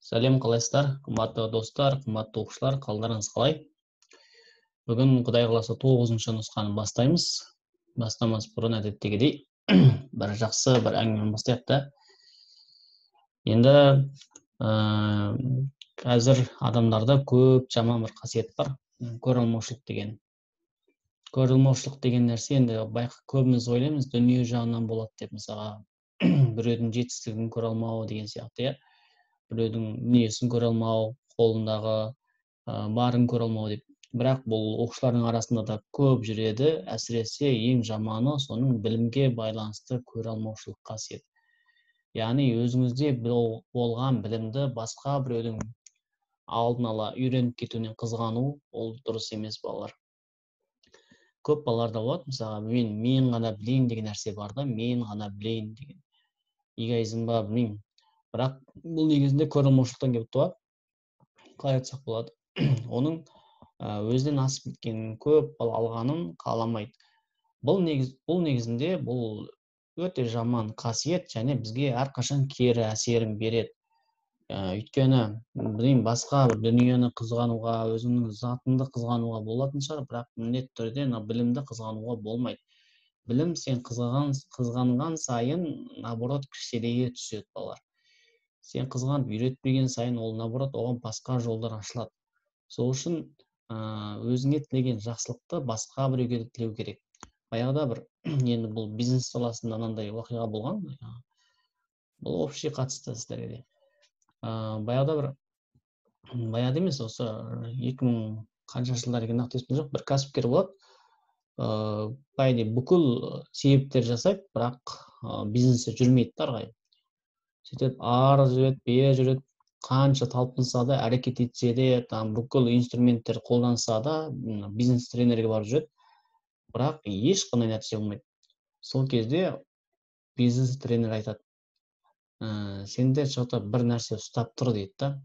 Сәлем, қалайсыздар? Қымбатты достар, қымбатты оқушылар, қалдарыңыз қалай? Бүгін Құдай қаласа 9-шы нұсқаны бастаймыз. Бастамас бұрын әдеттегідей бір жақсы бір әңгімені бастайық та. Енді қазір адамдарда көп жаман бір қасиет бар. Көреалмаушылық деген. Көреалмаушылық деген нәрсе енді көбіміз ойлаймыз, дүние жағынан болады деп, мысалға біреудің жетістігін көре алмау деген сияқты, иә. Біреудің дүниесін көре алмау, қолындағы барын көре алмау деп. Бірақ бұл оқушылардың арасында да көп жүреді, әсіресе ең жаманы соның білімге байланысты көре алмаушылық қасиет. Яғни өзіңізде болған білімді басқа біреудің алдын ала үйреніп кетуінен қызғану, ол дұрыс емес, балалар. Көп балаларда болады, мысалға мен ғана білейін деген нәрсе бар да, мен ғана білейін деген. Эгоизм ба, білмеймін. Бірақ бұл негізінде көреалмаушылықтан келіп туады. Қалай айтсақ болады? Оның өзінен асып кеткен көп бала алғанын қаламайды. Бұл негізінде бұл өте жаман қасиет, және бізге әрқашан кері әсерін береді. Өйткені басқа бір дүниені қызғануға, өзіңнің затыңды қызғануға болатын шығар, бірақ міндетті түрде білімді қызғануға болмайды. Білім сен қызғанған сайын, наоборот, кішірейе түседі, балалар. Сен қызғанып үйретпеген сайын, ол наоборот, оған басқа жолдар ашылады. Сол үшін өзіңе тілеген жақсылықты басқа біреуге тілеу керек. Баяғыда бір, енді бұл бизнес саласында мынандай оқиға болған, бұл общий қатысты сіздерге. Баяғыда емес, осы 2000 қанша жылдар екен нақты есімде жоқ, бір кәсіпкер болады. Бүкіл себептер жасайды, бірақ бизнесі жүрмейді ары қарай. Сөйтіп ары жүреді, бері жүреді, қанша талпынса да, әрекет етсе де, бүкіл инструменттер қолданса да, бизнес тренерге барып жүреді, бірақ ешқандай нәтиже болмайды. Сол кезде бизнес тренер айтады: сенде что-то бір нәрсе ұстап тұр дейді да.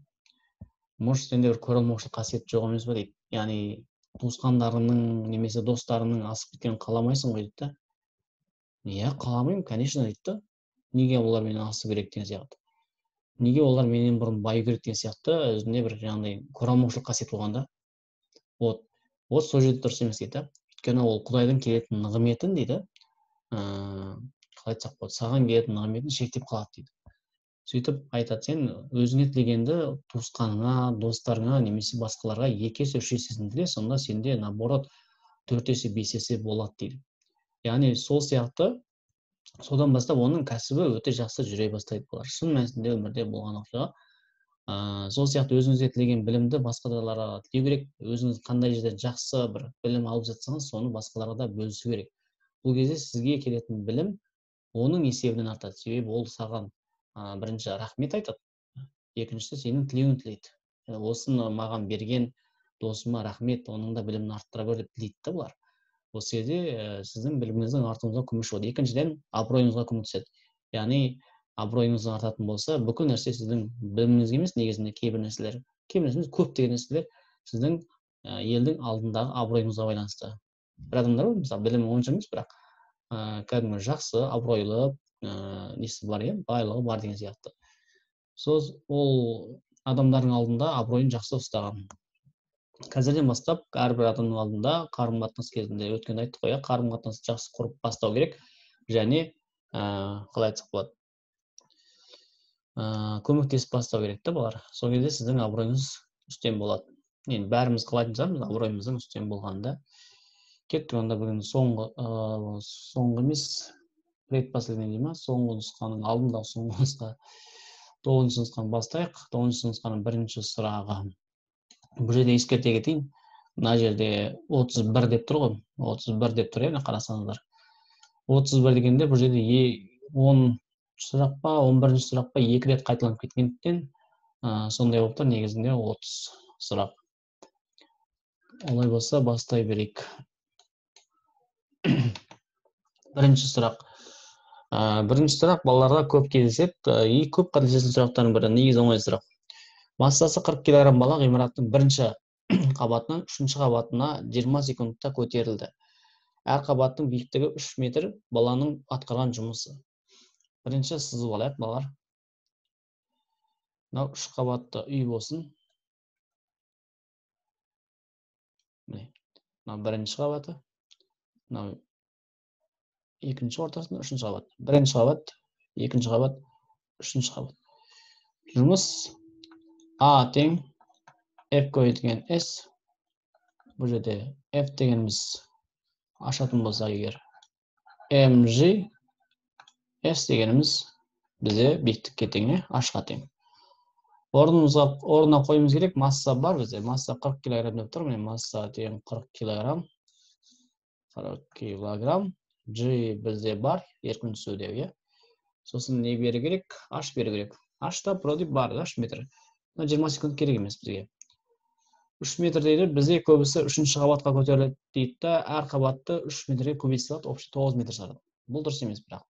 Может, сенде бір көреалмаушылық қасиет жоқ емес па дейді. Яғни туысқандарының немесе достарының асып кеткенін қаламайсың ғой дейді да. Иә, қаламаймын, конечно дейді да. Неге олар менен асу керек деген сияқты. Неге олар менен бұрын баю керек деген сияқты, өзінде бір жаңағыдай көреалмаушылық қасиет болған да. Вот сол жерде дұрыс емес дейді да. Өйткені ол Құдайдың келетін нығметін дейді, қалай айтсақ болады, саған келетін нығметін шектеп қалады дейді. Сөйтіп айтады, сен өзіңе тілегенді туысқаныңа, достарыңа немесе басқаларға 2 есе 3 есесін тіле, сонда сенде наоборот 4 есе 5 есе болады дейді. Яғни сол сияқты, содан бастап оның кәсібі өте жақсы жүре бастайды, болар. Шын мәнісінде өмірде болған оқиға. Сол сияқты өзіңізге тілеген білімді басқаларға тілеу керек. Өзіңіз қандай жерде жақсы бір білім алып жатсаңыз, соны басқаларға да бөлісу керек. Бұл кезде сізге келетін білім оның есебінен артады. Себебі ол саған бірінші рахмет айтады, екіншісі сенің тілеуін тілейді. Осыны маған берген досыма рахмет, оның да білімін арттыра көр деп тілейді да бұлар. Осы кезде сіздің біліміңіздің артуыңызға көмекші болады. Екіншіден, абыройыңызға көмектеседі. Яғни абыройыңыз артатын болса, бүкіл нәрсе сіздің біліміңізге емес, негізінде кейбір нәрселер, көптеген нәрселер сіздің елдің алдындағы абыройыңызға байланысты. Бір адамдар бар, мысалы, білімі онша емес, бірақ кәдімгі жақсы, абыройлы, несі бар, байлығы бар деген сияқты. Ол адамдардың алдында абыройын жақсы ұстаған. Қазірден бастап әрбір адамның алдында қарым-қатынас кезінде, өткенде айттық қой, қарым-қатынасты жақсы құрып бастау керек, және қалай айтсақ болады, көмектесіп бастау керек та, балалар. Сол кезде сіздің абыройыңыз үстем болады. Енді бәріміз қалайтын шығармыз абыройымыздың үстем болғанда. Кеттік, онда бүгін соңғы емес, предпоследний дей ма, соңғы нұсқаның алдындағы соңғы нұсқа, 9-шы нұсқаны бастайық. 9-шы нұсқаның бірінші сұрағы. Бұл жерде ескерте кетейін. Мына жерде 31 деп тұр ғой. 31 деп тұр, енді қарасаңыздар. 31 дегенде бұл жерде 10 сұрақ па, 11 сұрақ па 2 рет қайталанып кеткендіктен, сондай болып тұр, негізінде 30 сұрақ. Олай болса, бастай берейік. Бірінші сұрақ. Бірінші сұрақ балаларға көп кездеседі. Көп қателесетін сұрақтардың бірі, негізі оңай сұрақ. Массасы 40 кг бала ғимараттың бірінші қабатынан 3-ші қабатына 20 секундта көтерілді. Әр қабаттың биіктігі 3 метр, баланың атқарған жұмысы. Бірінші сызып алайық, балалар. Мынау 3 қабатты үй болсын. Міне. Мынау бірінші қабаты. Мынау екінші ортасында үшінші қабат. Бірінші қабат, екінші қабат, үшінші қабат. Жұмыс A тең F көбейтілген S. Бұл жерде F дегеніміз ашатын болса егер mg S дегеніміз бізде биіктікке тең, ашқа тең. Орнына қойымыз керек, масса бар бізде. Масса 40 килограмм деп тұр. Міне масса тең 40 килограмм. 40 килограмм. G бізде бар, еркін түсуде. Сосын не беру керек? H беру керек. H-та продип бар, 3 метр. 20 секунд керек емес бізге. 3 метр дейді, бізде көбісі 3-ші қабатқа көтеріледі дейді, әр қабатты 3 метрге көбейтіп салады, общий 9 метр шығарады. Бұл дұрыс емес бірақ.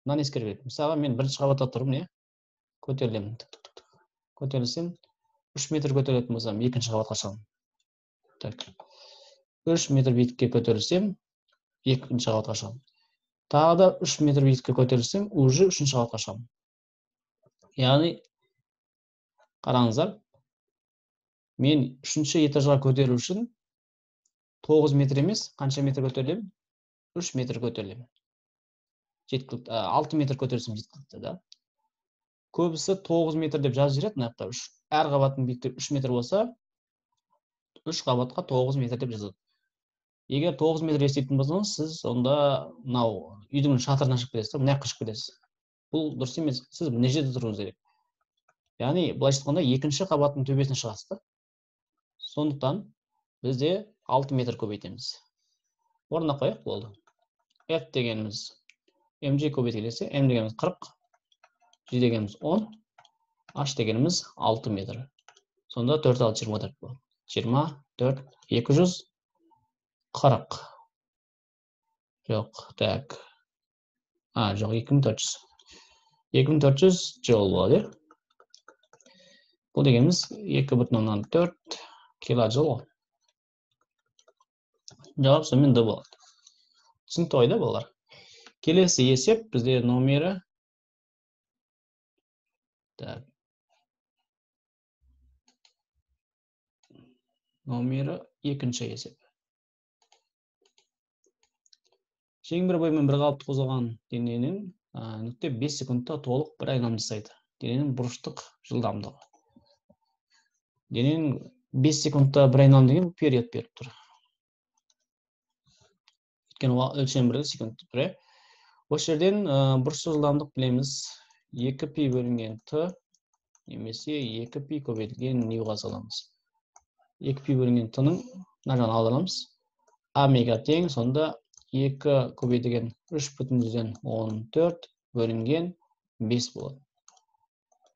Мынаны ескеру керек. Мысалға мен 1-ші қабатта тұрмын, көтерілемін. Көтерілсем 3 метр көтерілетін болсам, 2-ші қабатқа шығамын. Так. 3 метр биіктікке көтерілсем, 2-ші қабатқа шығамын. Тағы да 3 метр биіктікке көтерілсем, уже 3-ші қабатқа шығамын. Яғни қараңыздар, мен 3-ші этажға көтерілу үшін 9 метр емес, қанша метр көтерілемін? 3 метр көтерілемін. 6 метр көтерілсем жеткілікті, да? Көбісі 9 метр деп жазып жүреді, мына жақта. Әр қабаттың биіктігі 3 метр болса, 3 қабатқа 9 метр деп жазады. Егер 9 метр есептейтін болсаңыз, сіз онда мынау үйдің шатырына шығып кетесіз, мына жаққа шығып кетесіз. Бұл дұрыс емес. Сіз мына жерде тұруыңыз керек. Яғни, былайша айтқанда 2-ші қабаттың төбесіне шығасыз. Сондықтан бізде 6 метр көбейтеміз. Орнына қояйық, болды. F дегеніміз mg көбейтілсе, m дегеніміз 40, g дегеніміз 10, h дегеніміз 6 метр. Сонда 4 6 24 болады. 24 240. Жоқ, так. Жоқ, 2400. 2400 жол болады. Бұл дегеніміз 2,4 киложол. Жауап сонымен D болады. Түсінікті ойда болар. Келесі есеп бізде номері. Так. Номері 2-ші есеп. Шеңбер бойымен бір қалыпты қозғалған дененің нүкте 5 секундта толық бір айналым жасайды. Дененің бұрыштық жылдамдығы. Дененің 5 секундта бір айналым деген период беріп тұр. Өйткені өлшем бірлігі секунд тұр. Осы жерден бұрыштық жылдамдық білеміз. 2π бөлінген Т немесе 2π көбейтілген ньюға саламыз. 2π бөлінген Т-ның мына жағын аударамыз. Омега тең, сонда 2 көбейтілген 3,14 бөлінген 5 болады.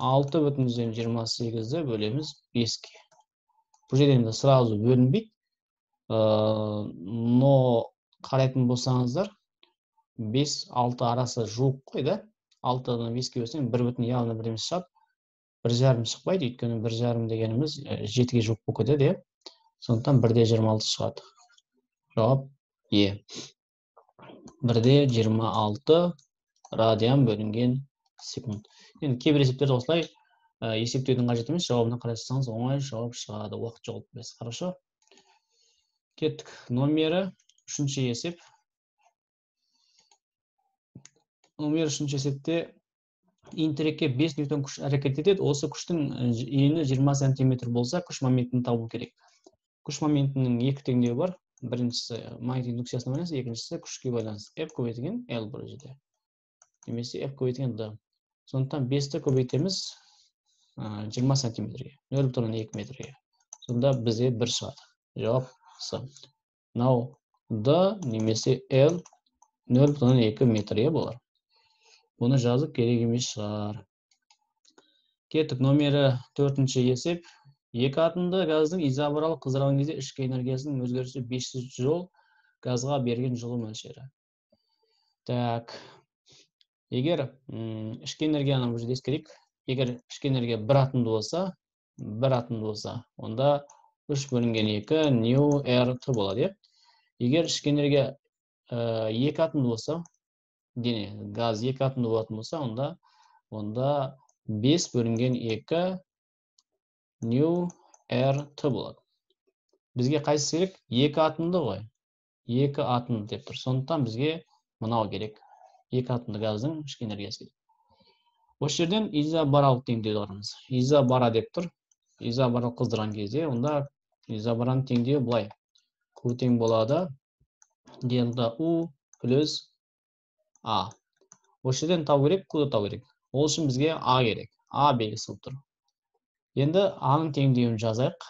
6,28-ді бөлеміз 5-ке. Бұл жерден де сразу бөлінбейді. Но қарайтын болсаңыздар, 5-6 арасы жуық қой, да? 6-дан 5-ке бөлсең 1,1 шығады. 1,5 шықпайды, өйткені 1,5 дегеніміз 7-ге жуық болып кетеді. Сондықтан 1,26 шығады. Жауап Е. 1,26 радиан бөлінген секунд. Енді кейбір есептерді осылай есептеудің қажет емес, жауабына қарасаңыз оңай жауап шығады. Уақыт жоғалтпайсыз. Хорошо. Кеттік. Номері 3-ші есеп. Номер 3-ші есепте интерекке 5 ньютон күш әрекет етеді. Осы күштің ені 20 сантиметр болса, күш моментін табу керек. Күш моментінің 2 теңдеуі бар. Біріншісі магнит индукциясына байланысты, екіншісі күшке байланысты. F көбейтілген L бұл жерде. Немесе F көбейтілген D. Сондықтан 5-ті көбейтеміз 20 сантиметрге, 0,2 метрге. Сонда бізде 1 шығады. Жауап С. Мынау D немесе L 0,2 метрге болар. Бұны жазып керек емес шығар. Кеттік. Номері 4-ші есеп. Екі атомды газдың изобаралық қыздырған кезде ішкі энергиясының өзгерісі 500 жол газға берген жылу мөлшері. Так. Егер ішкі энергияны бұл жерде ескерейік. Егер ішкі энергия 1 атомды болса, онда 3 бөлінген 2 нью РТ болады. Егер ішкі энергия 2 атомды болса, дене газ 2 атомды болатын болса, онда 5 бөлінген 2 new rt болады. Бізге қайсысы керек? 2 атомды ғой. 2 атом деп тұр. Сондықтан бізге мынау керек. 2 атомды газдың ішкі энергиясы керек. Осы жерден изобаралық теңдеуді қараймыз. Изобара деп тұр. Изобаралық қыздырған кезде, онда изобараның теңдеуі былай. Q тең болады дельта U плюс А. Осы жерден табу керек, Q'ды табу керек. Ол үшін бізге А керек. А белгісі тұр. Енді Аның теңдеуін жазайық.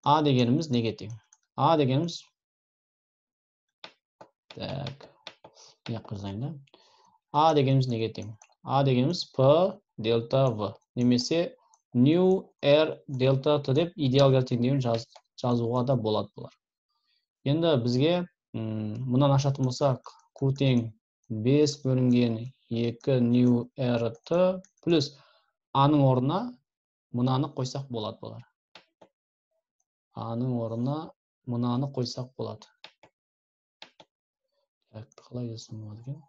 А дегеніміз неге тең? А дегеніміз А дегеніміз неге тең? А дегеніміз P дельта V. Немесе new R дельта T деп идеалгар теңдеуін жазуға да болады бұлар. Енді бізге мұнан ашатын болсақ, Q тең 5 бөлінген 2 new RT плюс Аның орнына мынаны қойсақ болады бұлар. Аның орнына мынаны қойсақ болады. Қалай жазсам болады екен?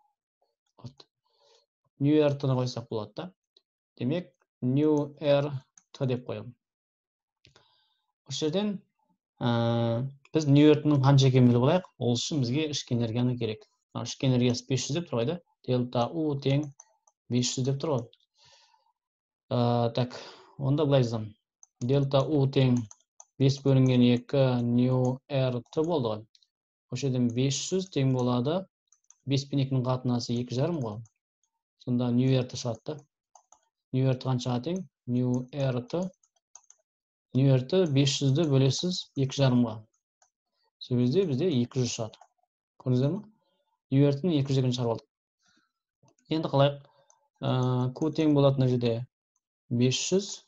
New RT-ны қойсақ болады да. Демек, new RT деп қоямын. Осы жерден біз new RT-ның қанша екенін біліп алайық. Ол үшін бізге ішкі энергияны керек. Ішкі энергиясы 500 деп тұр ғой. Дельта U тең 500 деп тұр ғой. Так, онда былай жазамын. Дельта U тең 5 бөлінген 2 new RT болды ғой. Осы жерден 500 тең болады. 5 пен 2-ның қатынасы 2,5 ғой. Сонда new RT шығады. New RT қаншаға тең? New RT 500-ді бөлесіз 2,5-ға. Сол кезде бізде 200 шығады. Көрдіңіздер ме? New RT-ні 200-ден шығарып алдық. Енді қалайық? Q тең болады мына жерде 500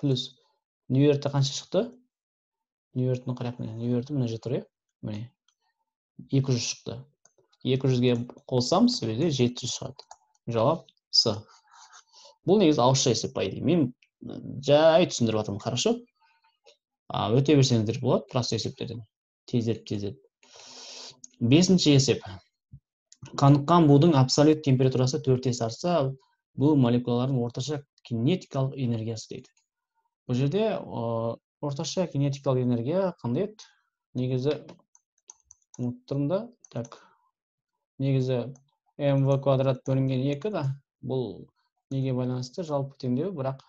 плюс new RT қанша шықты? New RT-ні қарайық. New RT мына жерде тұр, міне 200 шықты. 200-ге қосамыз, сол кезде 700 шығады. Жауап С. Бұл негізі ауызша есеп дейді. Мен жай түсіндіріп жатырмын, хорошо? Өте берсеңіздер болады, просто есептерден. Тездетіп. 5-ші есеп. Қаныққан будың абсолют температурасы 4 есе артса, бұл молекулалардың орташа кинетикалық энергиясы дейді. Бұл жерде орташа кинетикалық энергия қандай еді? Негізі ұмыттырмда, так. Негізі mv квадрат бөлінген 2 да. Бұл неге байланысты? Жалпы теңдеу, бірақ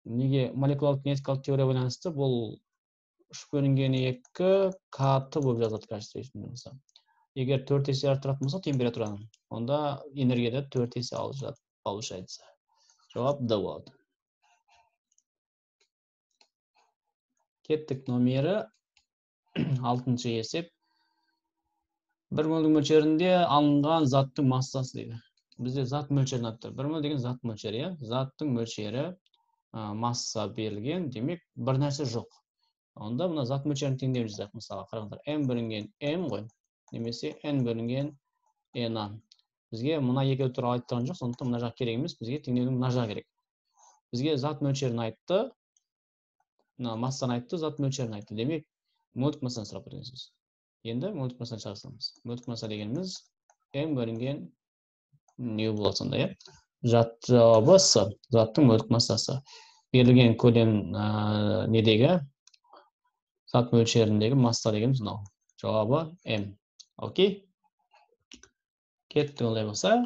неге молекулалық кинетикалық теория байланысты? Бұл 3 бөлінген 2 кт болып жазылады качество. Егер 4 есе арттыратын болса температураның, онда энергияда 4 есе получается. Жауап Д болады. Кеттік номері 6-ші есеп. 1 молдың мөлшерінде алынған заттың массасы дейді. Бізде зат мөлшерін атты. 1 мол деген зат мөлшері, заттың мөлшері масса берілген, демек бір нәрсе жоқ. Онда мына зат мөлшерін теңдеуін жазайық. Мысалы, қараңыздар, m бөлінген m ғой, немесе n бөлінген n-а. Бізге мына екеуі туралы айтып тұрған жоқ, сондықтан мына жақ керек емес, бізге теңдеудің мына жағы керек. Бізге зат мөлшерін айтты, массаны айтты, зат мөлшерін айтты. Демек, мөлдік массаны сұрап берген сөз. Енді мөлдік массаны шығарсамыз. Мөлдік масса дегеніміз m бөлінген не болады сонда, жауабы С, заттың мөлдік массасы. Берілген көлем недегі, зат мөлшеріндегі масса дегеніміз мынау. Жауабы М. Окей? Кетті олай болса.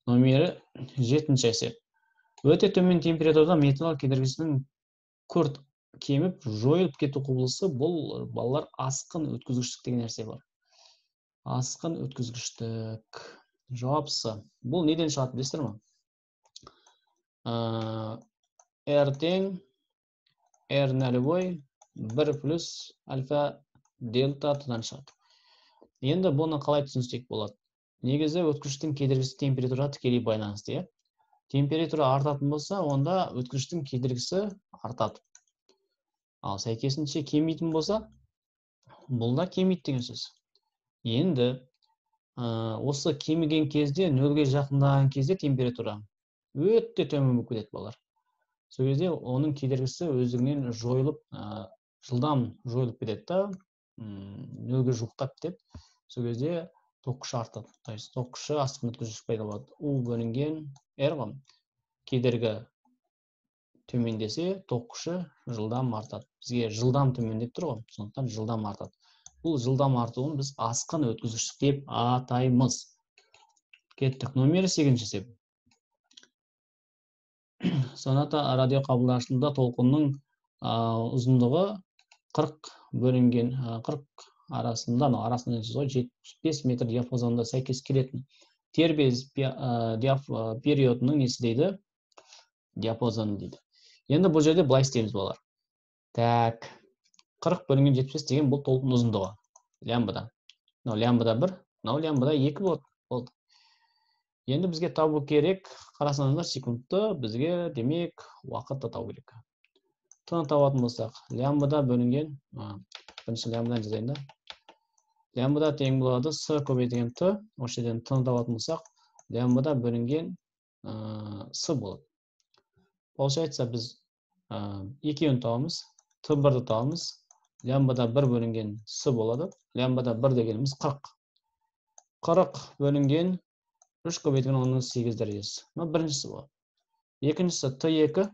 Номері 7-ші есеп. Өте төмен температурада металл кедергісінің күрт кеміп, жойылып кету құбылысы, бұл балалар асқын өткізгіштік деген нәрсе бар. Асқын өткізгіштік. Жауап С. Бұл неден шығады білесіздер ме? R тең R нөлевой 1 плюс альфа дельта Т-дан шығады. Енді бұны қалай түсінсек болады? Негізі өткізгіштің кедергісі температураға тікелей байланысты. Температура артатын болса, онда өткізгіштің кедергісі артады. Ал сәйкесінше кемитін болса, бұл да кемит деген сөз. Енді осы кеміген кезде, нөлге жақындаған кезде температура өте төмен болып кетеді балалар. Сол кезде оның кедергісі өздігінен жойылып, жылдам жойылып кетеді да, нөлге жуықтап кетеді. Сол кезде ток күші артады. То есть ток күші астық өткізгіш пайда болады. У бөлінген R ғой. Кедергі төмендесе, ток күші жылдам артады. Бізге жылдам төмендеп тұр ғой, сондықтан жылдам артады. Бұл жылдам артуын біз асқын өткізгіштік деп атаймыз. Кеттік, номері 8-ші есеп. Соната радио қабылдағышында толқынның ұзындығы 40 бөлінген 40 арасында 75 метр диапазонда сәйкес келетін тербез периодының несі дейді? Диапазоны дейді. Енді бұл жерде былай істейміз болар. Так, 40 бөлінген 75 деген бұл толқын ұзындығы. Лямбда. Лямбда 1, лямбда 2 болды. Енді бізге табу керек, қарасаңыздар секундты, бізге демек уақытты табу керек. Тыны табатын болсақ, лямбда бөлінген, бірінші лямбдадан жазайын да. Лямбда тең болады с көбейтілген т, осы жерден тыны табатын болсақ, лямбда бөлінген с болады. Получается, біз екеуін табамыз, т1-ді табамыз, лямбда 1 бөлінген с болады, лямбда 1 дегеніміз 40. 40 бөлінген 3 көбейтілген 10-8 дәрежесі. Біріншісі болады. Екіншісі Т2.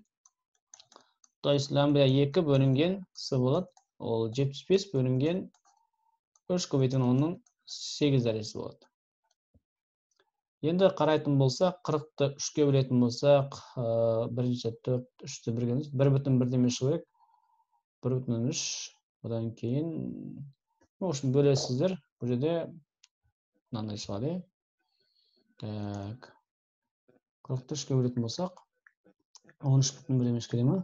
То есть лямбда 2 бөлінген С болады. Ол 75 бөлінген 3 көбейтілген 10-8 дәрежесі болады. Енді қарайтын болсақ, 40-ты 3-ке бөлетін болсақ, бірінші 4, 3-ті біргеніз, 1,1 шығу керек. 1,3, одан кейін, үшін бөлесіздер, бұл жерде мынандай шығады. Так, 40-ты 3-ке бөлетін болсақ, 13,1 келе ме?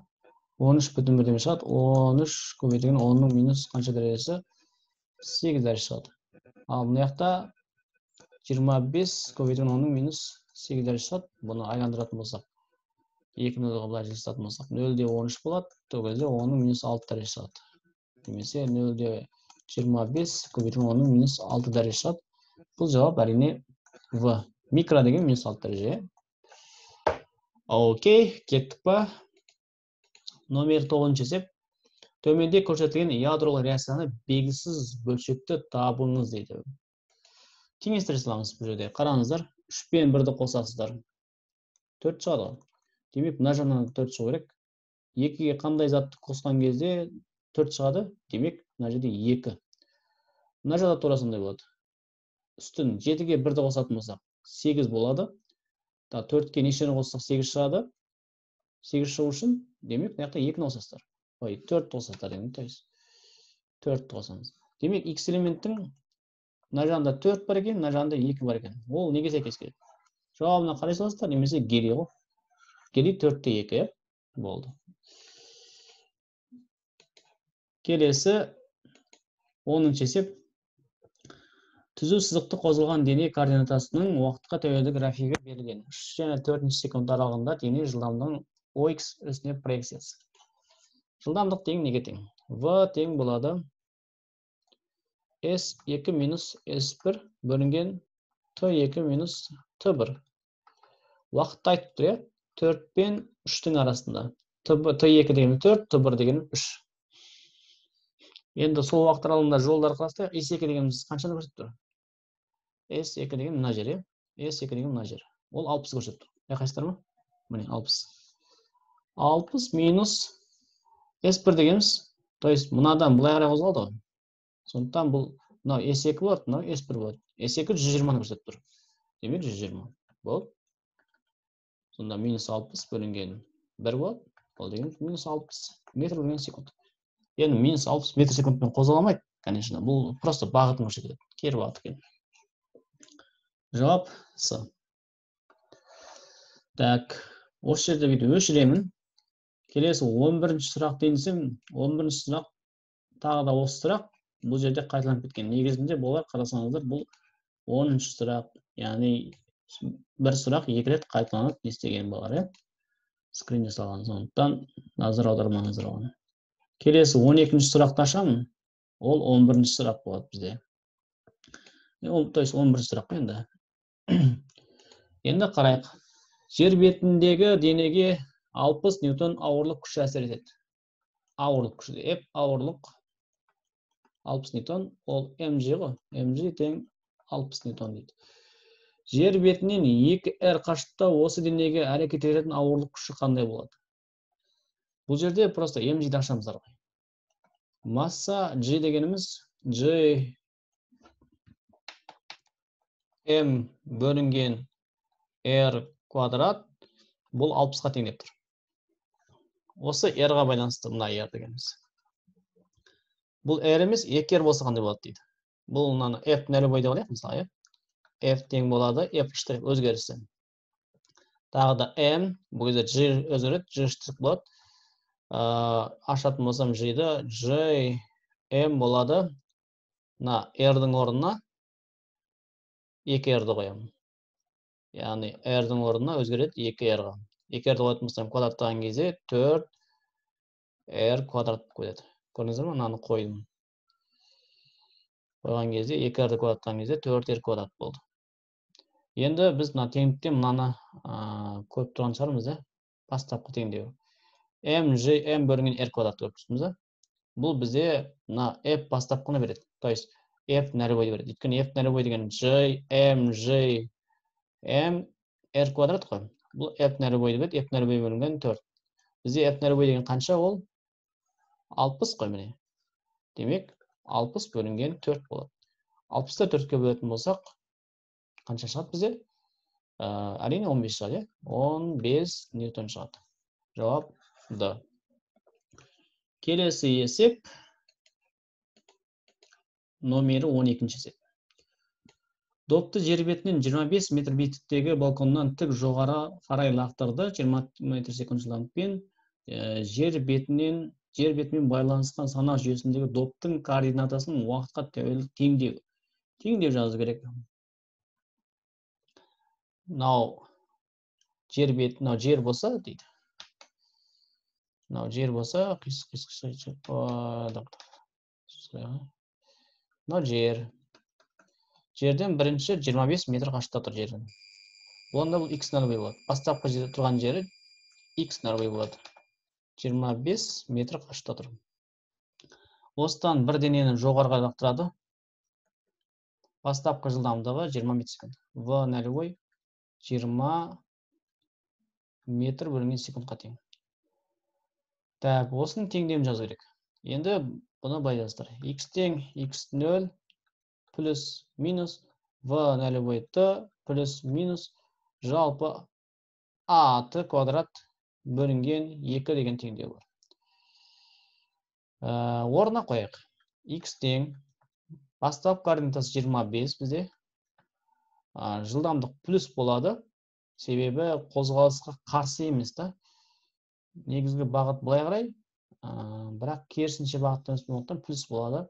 13,1 шығады. 13 көбейтілген 10-ның минус қанша дәрежесі? 8 дәрежесі шығады. Ал бұл жақта 25 көбейтілген 10-ның минус 8 дәрежесі шығады. Бұны айландыратын болсақ, 2-ні былай жылыстатын болсақ, 0,13 болады. Сол кезде 10-ның минус 6 дәрежесі шығады. Немесе 0,25 көбейтілген 10-ның минус 6 дәрежесі шығады. Бұл жауап әрине В. Микро деген минус 6 дәреже. Окей, кеттік па? Номер 9-ші есеп. Төменде көрсетілген ядролық реакцияны белгісіз бөлшекті табыңыз дейді. Теңестіре саламыз бұл жерде. Қараңыздар, 3 пен 1-ді қосасыздар. 4 шығады. Демек, мына жағынан 4 шығу керек. 2-ге қандай затты қосқан кезде 4 шығады. Демек, мына жерде 2. Мына жағда тура сондай болады. Үстін 7-ге 1-ді қосатын болсақ, 8 болады. 4-ке нешені қоссақ 8 шығады. 8 шығу үшін, демек, мына жақта 2-ні қосасыздар. 4 қосасыздар деген, 4 қосамыз. Демек, X элементтің мына жағында 4 бар екен, мына жағында 2 бар екен. Ол неге сәйкес келеді? Жауабына қарай саласыздар, немесе гелий ғой. Гелий 4-те 2 болды. Келесі 10-ші есеп. Түзу сызықты қозғалған дене координатасының уақытқа тәуелді графигі берілген. 3 және 4 секунд аралығында дене жылдамдығының OX үстіне проекциясы. Жылдамдық тең неге тең? V тең болады S2 минус S1 бөлінген T2 минус T1. Уақытты айтып тұр, 4 пен 3-тің арасында. T2 деген 4, T1 деген 3. Енді сол уақыт аралығында жолдар қарастырайық. S2 дегеніміз қаншаны көрсетіп тұр? S2 деген мына жер, S2 деген мына жер. Ол 60 көрсетіп тұр. Байқайсыздар ма? Міне 60. 60 минус S1 дегеніміз, то есть мынадан былай қарай қозғалды ғой. Сондықтан бұл мынау S2 болады, мынау S1 болады. S2 120-ны көрсетіп тұр. Демек 120 болды. Сонда минус 60 бөлінген 1 болады. Ол деген минус 60 метр бөлінген секунд. Енді минус 60 метр секундпен қозғаламайды, конечно. Бұл просто бағытын көрсетеді. Кері бағыт екен. Жауап С. Так, осы жерде бүйтіп өшіремін. Келесі 11-ші сұрақ дейінсем, 11-ші сұрақ тағы да осы сұрақ бұл жерде қайталанып кеткен. Негізінде болар, қарасаңыздар, бұл 10-ші сұрақ, яғни бір сұрақ 2 рет қайталанып естеген болар, скринде салған. Сондықтан назар аудармаңыздар оған. Келесі 12-ші сұрақты ашамын. Ол 11-ші сұрақ болады бізде. То есть 11-ші сұрақ енді. Енді қарайық. Жер бетіндегі денеге 60 ньютон ауырлық күші әсер етеді. Ауырлық күші. Ауырлық 60 ньютон, ол mg ғой. mg тең 60 ньютон дейді. Жер бетінен 2r қашықтықта осы денеге әрекет ететін ауырлық күші қандай болады? Бұл жерде просто mg'ді ашамыздар ғой. Масса g дегеніміз g m бөлінген r квадрат бұл 60-ға тең деп тұр. Осы r-ға байланысты мына r дегеніміз. Бұл r емес 2r болса қандай болады дейді. Бұл мынаны f нөлбой деп алайық мысалы, f тең болады f штрих өзгерісі. Тағы да m, бұл кезде g өзгереді, g штрих болады. Ашатын болсам g-ді, g m болады. Мына r-дің орнына 2r-ді қоямын. Яғни r-дің орнына өзгереді 2r-ға. 2r-ді қоятын болсам квадраттаған кезде 4r квадрат қояды. Көрдіңіздер ме? Мынаны қойдым. Қойған кезде 2r-ді квадраттаған кезде 4r квадрат болды. Енді біз мына теңдіктен мынаны көріп тұрған шығармыз, бастапқы теңдеу. m бөлінген r квадрат көріп тұрсыз. Бұл бізде мына f бастапқыны береді. То есть f нөлбой береді. Өйткені f нөлбой деген g m r квадрат қой. Бұл f нөлбой береді. f нөлбой бөлінген 4. Бізде f нөлбой деген қанша ол? 60 қой міне. Демек 60 бөлінген 4 болады. 60-та 4-ке бөлетін болсақ, қанша шығады бізде? Әрине 15 шығады, 15 ньютон шығады. Жауап D. Келесі есеп номері 12-ші есеп. Допты жер бетінен 25 метр биіктіктегі балконнан тік жоғары қарай лақтырды. 20 метр секунд жылдамдықпен жер бетімен байланысқан санақ жүйесіндегі доптың координатасының уақытқа тәуелді теңдеу. Теңдеу жазу керек. Мынау жер болса дейді. Мынау жер болса, мынау жер. Жерден бірінші 25 метр қашықта тұр жерден. Онда бұл x нөлбой болады. Бастапқы жерде тұрған жері x нөлбой болады. 25 метр қашықта тұр. Осыдан бір денені жоғарыға лақтырады. Бастапқы жылдамдығы 20 метр секунд. V нөлбой 20 метр бөлінген секундқа тең. Так, осының теңдеуін жазу керек. Енді бұны былай жаздыр. X тең x0 плюс минус v нөлбой t плюс минус жалпы a t квадрат бөлінген 2 деген теңдеу бар. Орнына қояйық. X тең бастапқы координатасы 25 бізде. Жылдамдық плюс болады. Себебі қозғалысқа қарсы емес та. Негізгі бағыт былай қарай, бірақ керісінше бағыттан өтпейтіндіктен плюс болады.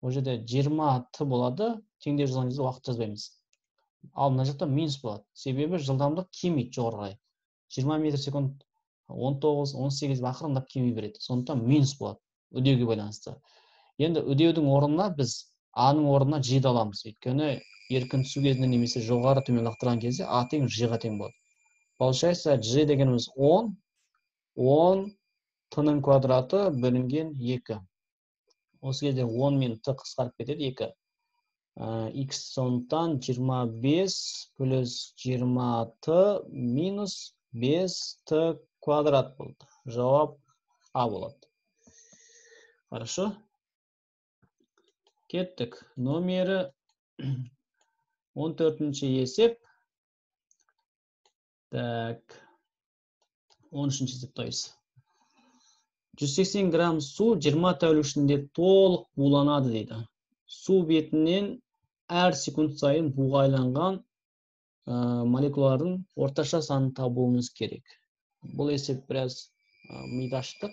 Ол жерде 20 t болады, теңдеу жазған кезде уақыт жазбаймыз. Ал мына жақта минус болады. Себебі жылдамдық кемейді жоғарыға. 20 метр секунд 19-18 ақырындап кемей береді. Сондықтан минус болады. Үдеуге байланысты. Енді үдеудің орнына біз A-ның орнына G-ді аламыз. Өйткені еркін түсу кезінде немесе жоғары төмен лақтырған кезде A тең G-ға тең болады. Получается, G дегеніміз 10 t-ның квадраты бөлінген 2. Осы кезде 10 мен t қысқарып кетеді 2. X сондықтан 25 плюс 20t минус 5t квадрат болды. Жауап A болады. Хорошо. Кеттік. Номері 14-ші есеп. Так. 13-ші есеп тойыз. 180 грамм су 20 тәулік ішінде толық буланады дейді. Су бетінен әр секунд сайын буға айланған молекулалардың орташа санын табуымыз керек. Бұл есеп біраз миды ашты.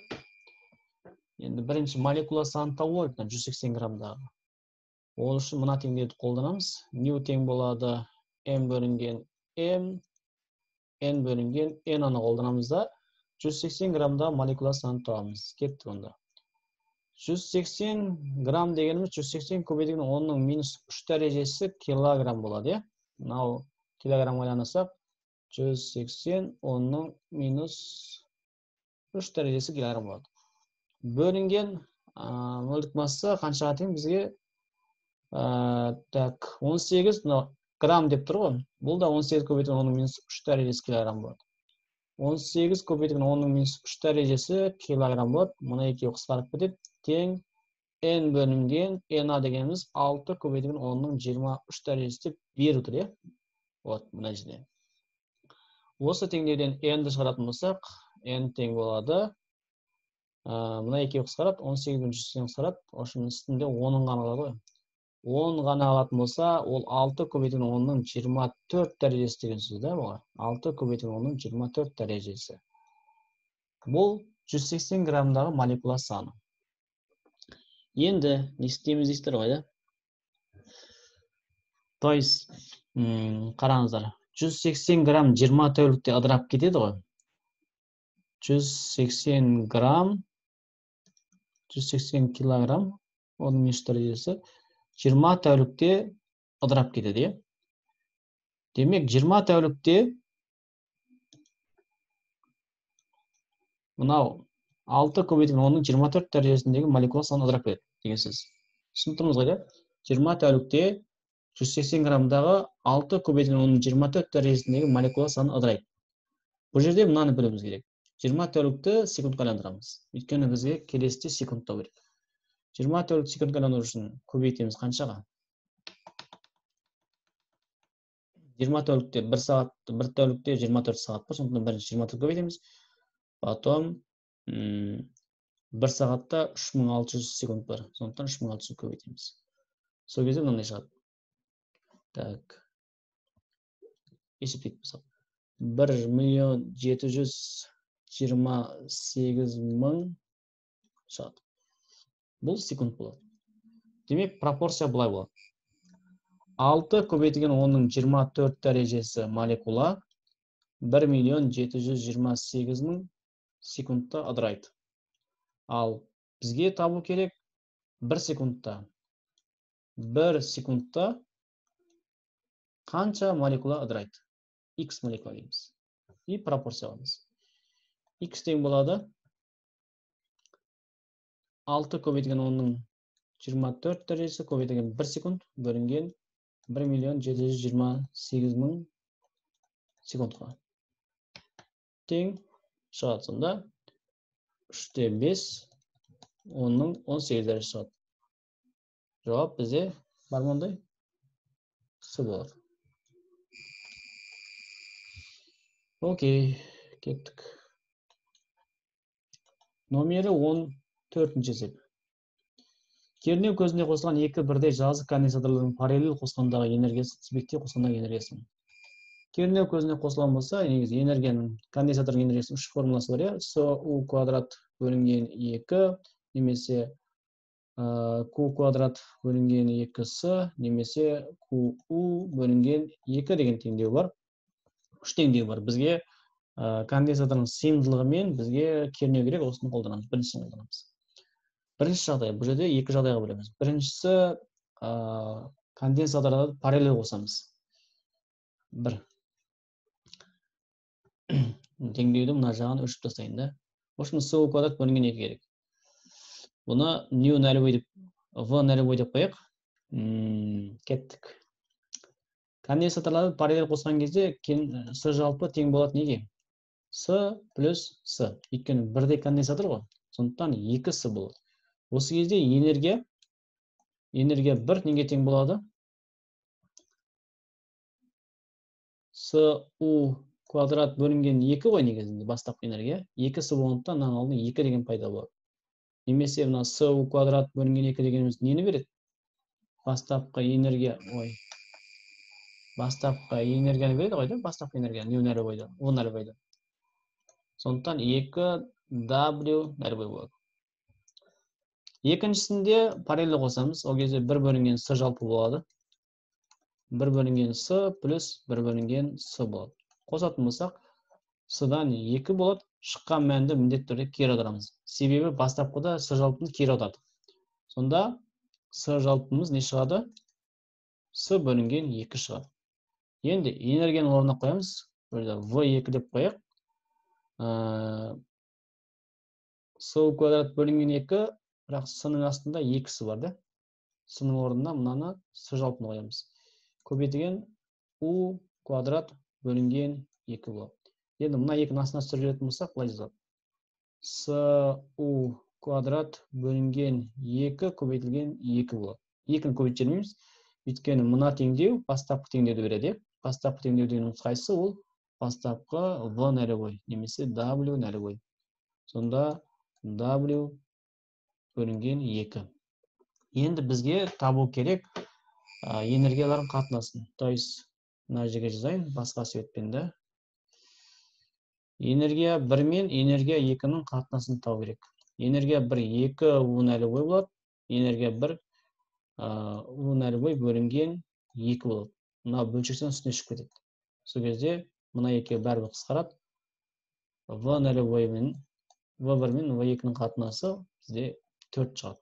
Енді бірінші молекула санын табу керек 180 граммдағы. Ол үшін мына теңдеуді қолданамыз. Нью тең болады m бөлінген m, n бөлінген n-аны қолданамыз да 180 граммда молекула санын табамыз. Кетті онда. 180 грамм дегеніміз 180 көбейтілген 10-ның минус 3 дәрежесі килограмм болады. Мынау килограмм ойланасақ, 180 10-ның минус 3 дәрежесі килограмм болады. Бөлінген нөлдік масса қаншаға тең бізге Так, 18 грамм деп тұр ғой. Бұл да 18 көбейтілген 10-ның минус 3 дәрежесі килограмм болады. 18 көбейтілген 10-ның минус 3 дәрежесі килограмм болады. Мұны екеуі қысқарып кетеді. Тең n бөлінген n дегеніміз 6 көбейтілген 10-ның 23 дәрежесі деп беріп тұр, Вот, мына жерде. Осы теңдеуден n-ді шығаратын болсақ, n тең болады. Мына екеуі қысқарады, 18-бен 100-тен қысқарады. Осының үстінде 10-ның ғана қалады ғой. 10 ғана алатын болса, ол 6 көбейтілген 10-ның 24 дәрежесі деген сөз да бұға. 6 көбейтілген 10-ның 24 дәрежесі. Бұл 180 граммдағы молекула саны. Енді не істейміз дейсіздер ғой, да? То есть, қараңыздар, 180 грамм 20 тәулікте ыдырап кетеді ғой. 180 грамм 180 килограмм 10 дәрежесі 20 тәулікте ыдырап кетеді, Демек, 20 тәулікте мынау 6 көбейтілген 10-ның 24 дәрежесіндегі молекула саны ыдырап кетеді деген сөз. Түсініктіңіз ғой, да? 20 тәулікте 180 граммдағы 6 көбейтілген 10-ның 24 дәрежесіндегі молекула саны ыдырайды. Бұл жерде мынаны білуіміз керек. 20 тәулікті секундқа айландырамыз. Өйткені бізге келесіде секундта керек. 20 тәулік секундқа айландыру үшін көбейтеміз қаншаға? 20 тәулікте 1 сағат, 1 тәулікте 24 сағат бар, сондықтан бірінші 24 көбейтеміз. Потом 1 сағатта 3600 секунд бар, сондықтан 3600 көбейтеміз. Сол кезде мынандай шығады. Так. Есептейік болсақ. 1.728.000 шығады. Бұл секунд болады. Демек, пропорция бұлай болады. 6 көбейтілген 10-ның 24 дәрежесі молекула 1.728.000 секундта ыдырайды. Ал бізге табу керек 1 секундта. 1 секундта қанша молекула ыдырайды? X молекула дейміз. И пропорция аламыз. X тең болады 6 көбейтілген 10-ның 24 дәрежесі көбейтілген 1 секунд бөлінген 1.728.000 секундқа. Тең шығады сонда 3/5 10-ның 18 дәрежесі шығады. Жауап бізде бар ма ондай? С болады. Окей, кеттік. Номері 14-ші есеп. Кернеу көзіне қосылған екі бірдей жазық конденсаторлардың параллель қосқандағы энергиясы тізбекте қосқандағы энергиясы. Кернеу көзіне қосылған болса, негізі энергияның конденсатордың энергиясының 3 формуласы бар, Su квадрат бөлінген 2, немесе Q квадрат бөлінген 2S, немесе QU бөлінген 2 деген теңдеу бар. 3 теңдеу бар. Бізге конденсатордың сыйымдылығы мен бізге кернеу керек, осыны қолданамыз. Біріншісін қолданамыз. Бірінші жағдай, бұл жерде екі жағдайға бөлеміз. Біріншісі конденсаторды параллель қосамыз. 1. Теңдеуді мына жағын өлшеп тастайын да. Осыны Su квадрат бөлінген 2 керек. Бұны нью нөлевой деп, В нөлевой деп қояйық. Кеттік. Конденсаторларды параллель қосқан кезде С жалпы тең болады неге? С плюс С. Өйткені бірдей конденсатор ғой. Сондықтан 2С болады. Осы кезде энергия 1 неге тең болады? Su квадрат бөлінген 2 ғой негізінде бастапқы энергия. 2С болғандықтан мынаның алдында 2 деген пайда болады. Немесе мына Su квадрат бөлінген 2 дегеніміз нені береді? Бастапқы энергияны береді ғой, да? Бастапқы энергия нью нөлевойда, В нөлевойда. Сондықтан 2W нөлевой болады. Екіншісінде параллель қосамыз. Ол кезде 1 бөлінген С жалпы болады. 1 бөлінген С плюс 1 бөлінген С болады. Қосатын болсақ, С-дан 2 болады. Шыққан мәнді міндетті түрде кері аударамыз. Себебі бастапқыда С жалпыны кері аудардық. Сонда С жалпымыз не шығады? С бөлінген 2 шығады. Енді энергияның орнына қоямыз. В2 деп қояйық. Su квадрат бөлінген 2, бірақ С-ның астында 2С бар, да? С-ның орнына мынаны С жалпыны қоямыз. Көбейтілген U квадрат бөлінген 2 болады. Енді мына 2-ның астына түсірілетін болсақ, былай жазылады. С-U квадрат бөлінген 2 көбейтілген 2 болады. 2-ні көбейтіп жібермейміз. Өйткені мына теңдеу бастапқы теңдеуді береді. Бастапқы теңдеу дегеніміз қайсысы? Ол бастапқы V нөлевой немесе W нөлевой. Сонда W бөлінген 2. Енді бізге табу керек энергиялардың қатынасын. То есть, мына жерге жазайын, басқа светпен де. Энергия 1 мен энергия 2-ның қатынасын табу керек. Энергия 1 2 U нөлевой болады. Энергия 1 U нөлевой бөлінген 2 болады. Мына бөлшектен үстіне шығып кетеді. Сол кезде мына екеуі бәрібір қысқарады. V нөлевой мен V1 мен V2-ның қатынасы бізде 4 шығады.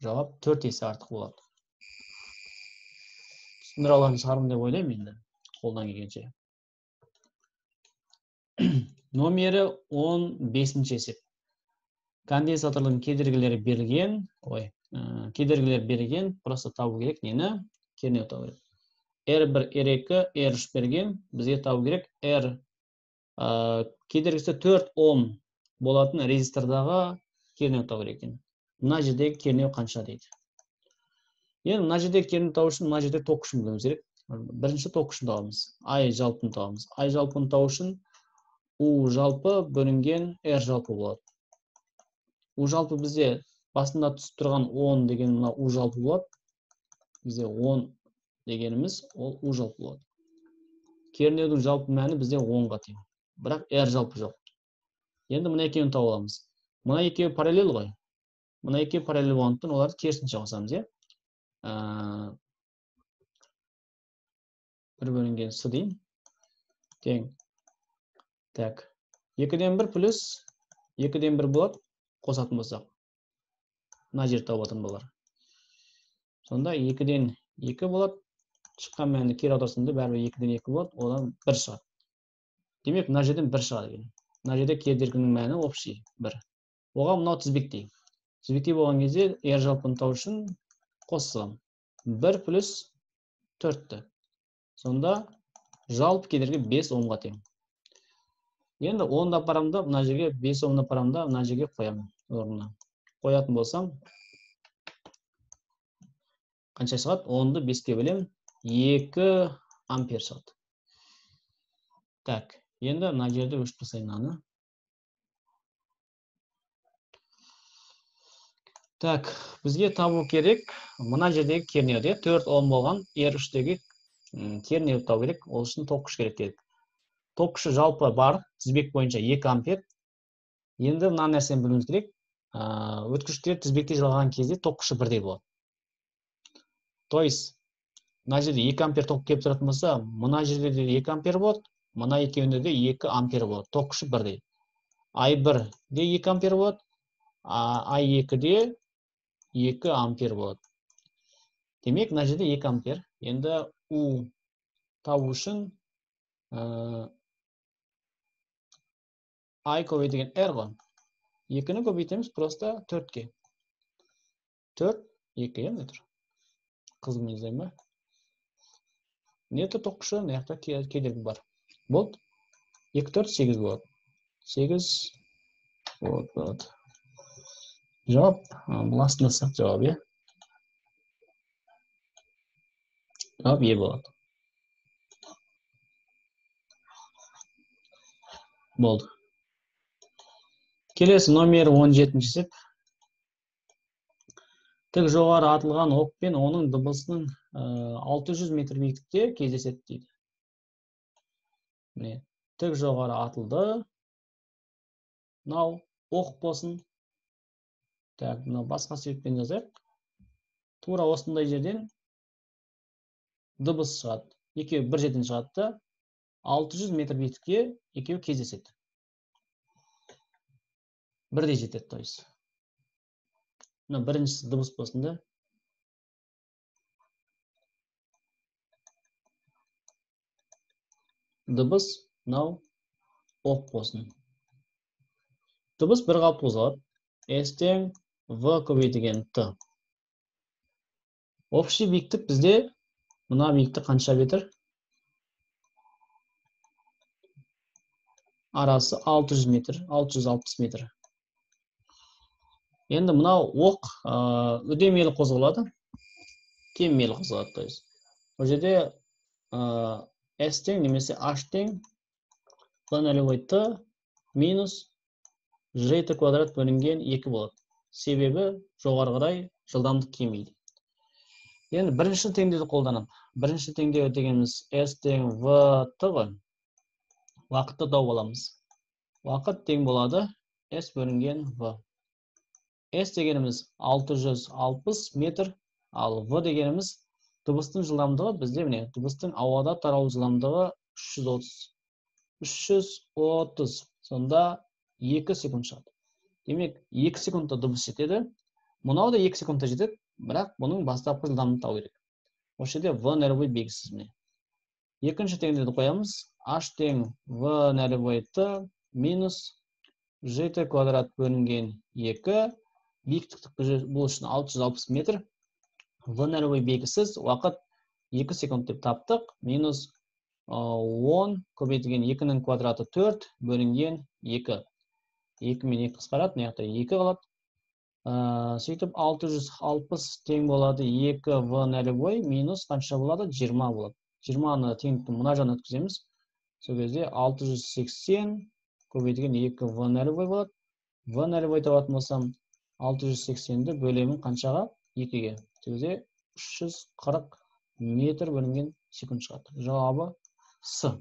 Жауап 4 есе артық болады. Түсіндіре алған шығармын деп ойлаймын енді, қолдан келгенше. Номері 15-ші есеп. Конденсаторлың кедергілері берілген, просто табу керек нені? Кернеу табу керек. R1, R2, R3 берген, бізге табу керек R кедергісі 4 Ом болатын резистордағы кернеу табу керек. Мына жердегі кернеу қанша дейді. Енді мына жердегі кернеу табу үшін мына жерде ток күшін білуіміз керек. Бірінші ток күшін табамыз. I жалпыны табамыз. I жалпыны табу үшін U жалпы бөлінген R жалпы болады. U жалпы бізде басында түсіп тұрған 10 деген мына U жалпы болады. Бізде 10 дегеніміз ол U жалпы болады. Кернеудің жалпы мәні бізде 10-ға тең. Бірақ R жалпы жоқ. Енді мына екеуін тауып аламыз. Мына екеуі параллель ғой. Мына екеуі параллель болғандықтан оларды керісінше қосамыз, иә? 1 бөлінген С дейін. Тең. Так. 2-ден 1 плюс 2-ден 1 болады. Қосатын болсақ. Мына жер тауып отырмын болар. Сонда 2-ден 2 болады. Шыққан мәнді кері аударсам да бәрібір 2-ден 2 болады. Одан 1 шығады. Демек, мына жерден 1 шығады екен. Мына жерде кедергінің мәні общий 1. Оған мынау тізбектей. Тізбектей болған кезде R жалпыны табу үшін қосылам. 1 плюс 4-ті. Сонда жалпы кедергі 5 Омға тең. Енді 10-да апарамда, мына жерге 5 Омда апарамда, мына жерге қоямын орнына. Қоятын болсам, қанша шығады? 10-ды 5-ке бөлем, 2 ампер шығады. Так, енді мына жерде өшіп тастайын мынаны. Так, бізге табу керек. Мына жердегі кернеуде 4 Ом болған R3-тегі кернеу табу керек. Ол үшін ток күш керек дедік. Ток күші жалпы бар, тізбек бойынша 2 ампер. Енді мына нәрсені білуіміз керек. Өткіштер тізбекте жалған кезде ток күші бірдей болады. То есть, мына жерде 2 ампер ток келіп тұратын болса, мына жерде де 2 ампер болады, мына екеуінде де 2 ампер болады. Ток күші бірдей. I1-де 2 ампер болады, I2-де 2 ампер болады. Демек, мына жерде 2 ампер. Енді U табу үшін I көбейтілген R ғой. 2-ні көбейтеміз просто 4-ке. 4, 2, емде тұр. Қызым езайым ба? Неті ток күші, неяқта кедергі бар. Болды. 2, 4, 8 болады. 8 болады. Жауап, бұл астында сақ жауап, е? Жауап е болады. Болды. Келесі номер 17-ші есеп. Тік жоғары атылған оқ пен оның дыбысының 600 метр биіктікте кездеседі дейді. Міне, тік жоғары атылды. Мынау оқ болсын. Так, мынау басқа себеппен жазайық. Тура осындай жерден дыбыс шығады. Екеуі бір жерден шығады да 600 метр биіктікке екеуі кездеседі. Бірдей жетеді, то есть. Мына біріншісі дыбыс болсын да. Дыбыс, мынау оқ болсын. Дыбыс бір қалыпты қозғалады. S тең V көбейтілген Т. Общий биіктік бізде мына биіктік қанша метр? Арасы 600 метр, 660 метр. Енді мынау оқ үдемелі қозғалады, кеммелі қозғалады. То есть бұл жерде S тең немесе H тең v нөлевой t минус gt квадрат бөлінген 2 болады. Себебі жоғары қарай жылдамдық кемейді. Енді бірінші теңдеуді қолданып, бірінші теңдеу дегеніміз S тең v t ғой. Уақытты тауып аламыз. Уақыт тең болады S бөлінген v. S дегеніміз 660 метр, ал v дегеніміз дыбыстың жылдамдығы бізде міне, дыбыстың ауада таралу жылдамдығы 330. Сонда 2 секунд шығады. Демек, 2 секундта дыбыс жетеді. Мұнау да 2 секундта жетеді, бірақ бұның бастапқы жылдамдығын табу керек. Осы жерде v нөлевой белгісіз міне. Екінші теңдеуді қоямыз. H тең v нөлевой t минус gt квадрат бөлінген 2. Биіктікті бұл үшін 660 метр. V нөлевой белгісіз, уақыт 2 секунд деп таптық. Минус 10 көбейтілген 2-нің квадраты 4 бөлінген 2. 2 мен 2 қысқарады, мына жақта 2 қалады. Сөйтіп 660 тең болады 2 v нөлевой минус қанша болады? 20 болады. 20-ны теңдікті мына жағына өткіземіз. Сол кезде 680 көбейтілген 2 v нөлевой болады. V нөлевой табатын болсам 680-ді бөлемін қаншаға? 2-ге. Сол кезде 340 метр бөлінген секунд шығады. Жауабы С.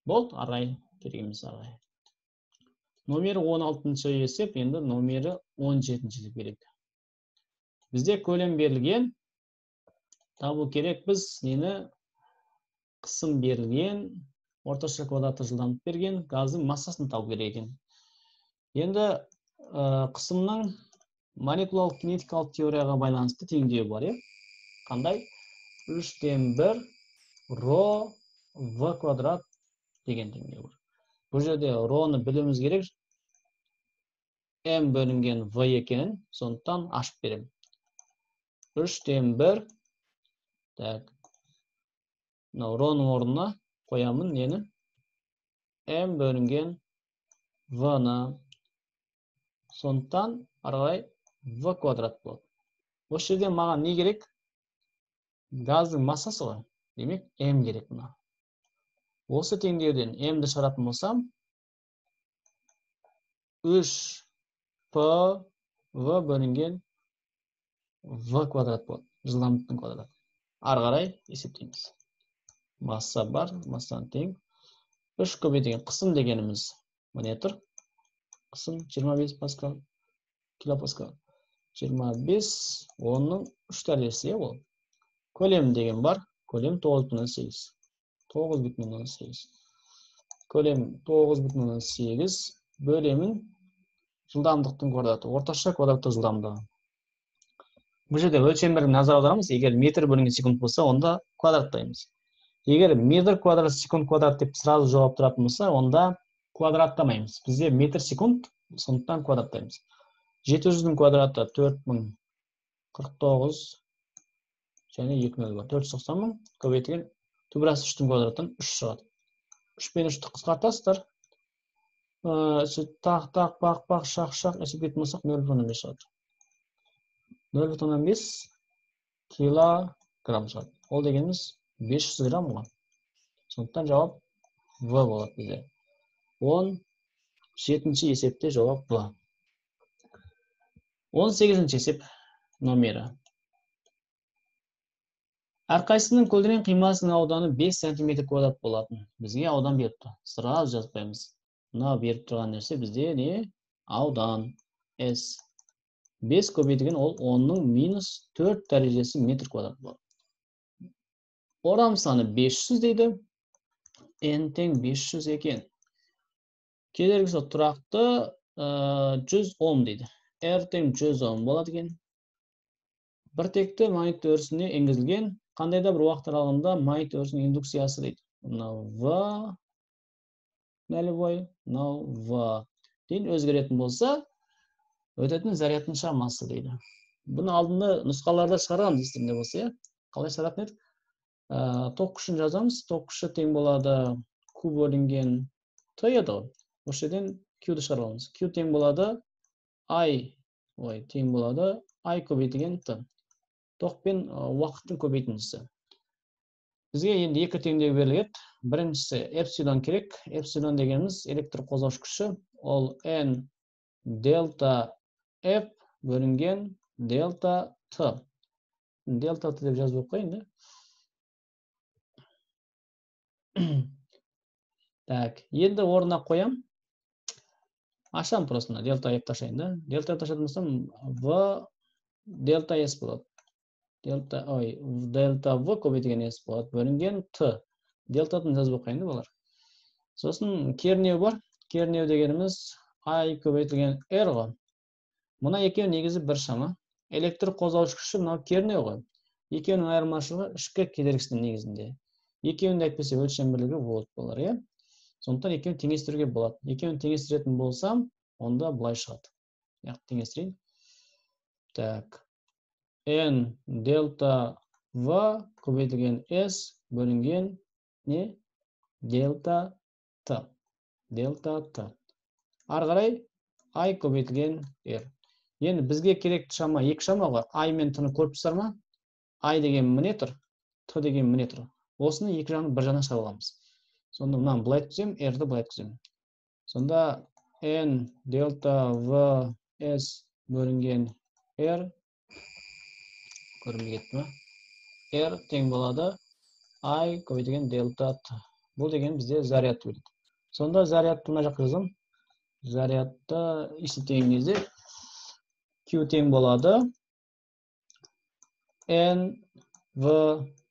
Болды, арай кереміз арай. Номері 16-шы есеп, енді номері 17-ді береді. Бізде көлем берілген, табу керек біз нені қысым берілген, орташа квадраты жылдамдық берген, газдың массасын табу керек екен. Енді қысымның молекулалық кинетикалық теорияға байланысты теңдеуі бар, қандай? 3/1 ро v квадрат деген теңдеу бар. Бұл жерде роны білуіміз керек. M бөлінген v екенін, сондықтан ашып берем. 3/1 роның орнына қоямын нені? M бөлінген v-ны. Сондықтан аралай v квадрат болады. Осы жерде маған не керек? Газдың массасы ғой. Демек, M керек мұна. Осы теңдеуден M-ді шығаратын болсам, 3p v бөлінген v квадрат болады. Жылдамдықтың квадраты. Ары қарай есептейміз. Масса бар, массаны тең. 3 көбейтілген қысым дегеніміз міне тұр. Қысым 25 паскал, килопаскал. 25, оның 3 дәрежесі ол. Көлем деген бар. Көлем 9,8. 9,8. Көлем 9,8 бөлемін жылдамдықтың квадраты. Орташа квадраттық жылдамдығы. Бұл жерде өлшемдерін назар аударамыз. Егер метр бөлінген секунд болса, онда квадраттаймыз. Егер метр квадрат секунд квадрат деп сразу жауап тұратын болса, онда квадраттамаймыз. Бізде метр секунд, сондықтан квадраттаймыз. 700-дің квадраты 4049 және 2 бар. 490 мың көбейтілген түбірасы 3-тің квадраттан 3 шығады. 3 пен 3-ті қысқартасыздар. Тақ, бақ, шақ, есептейтін болсақ 0,5 шығады. 0,5 килограмм шығады. Ол дегеніміз 500 грамм ғой. Сондықтан жауап В болады бізде. 17-ші есепте жауап В. 18-ші есеп номері. Әрқайсының көлденең қимасының ауданы 5 см квадрат болатын. Бізге аудан беріпті. Сразу жазбаймыз. Мына беріп тұрған нәрсе бізде не? Аудан S. 5 көбейтілген ол 10-ның минус 4 дәрежесі метр квадрат болады. Орам саны 500 дейді. N тең 500 екен. Кедергісі тұрақты 100 Ом дейді. R тең 100 Ом болады екен. Біртекті магнит өрісіне енгізілген қандай да бір уақыт аралығында магнит өрісінің индукциясы дейді. Мынау V нөлевой, мынау V дейін өзгеретін болса, өтетін зарядтың шамасы дейді. Бұны алдында нұсқаларда шығарамыз естеріңде болса, иә? Қалай шығаратын едік? Ток күшін жазамыз. Ток күші тең болады Q бөлінген T еді ғой. Осы жерден Q-ді шығарамыз. Q тең болады тең болады I көбейтілген T. Ток пен уақыттың көбейтіндісі. Бізге енді екі теңдеу беріледі. Біріншісі эпсилон керек. Эпсилон дегеніміз электр қозғаушы күші. Ол N дельта F бөлінген дельта T. Дельта T деп жазып қойайын. Так, енді орнына қоям. Ашам просто дельта F ташайын да. Дельта F ташатын болсам V дельта S болады. Дельта V көбейтілген S болады. Бөлінген T. Дельтатын жазып қойайын да балар. Сосын кернеу бар. Кернеу дегеніміз I көбейтілген R ғой. Мұна екеуі негізі бір шама. Электр қозғаушы күші мынау кернеу ғой. Екеуінің айырмашылығы ішкі кедергісінің негізінде. Екеуінде әйтпесе өлшем бірлігі вольт болар, иә? Сондықтан екеуін теңестіруге болады. Екеуін теңестіретін болсам, онда былай шығады. Яғни теңестірейін. Так. N дельта V көбейтілген S бөлінген не? Дельта T. Дельта T. Ары қарай I көбейтілген R. Енді бізге керекті шама екі шама ғой. I мен T-ны көріп тұрсыздар ма? I деген міне тұр, T деген міне тұр. Осыны екі жағын бір жағына шығарып аламыз. Сонда мынаны былай өткіземін, R-ді былай өткіземін. Сонда N дельта V S бөлінген R көрінбей кетті ме? R тең болады I көбейтілген дельта T. Бұл деген бізде заряд береді. Сонда зарядты мына жаққа жазамын. Зарядты есептеген кезде Q тең болады N V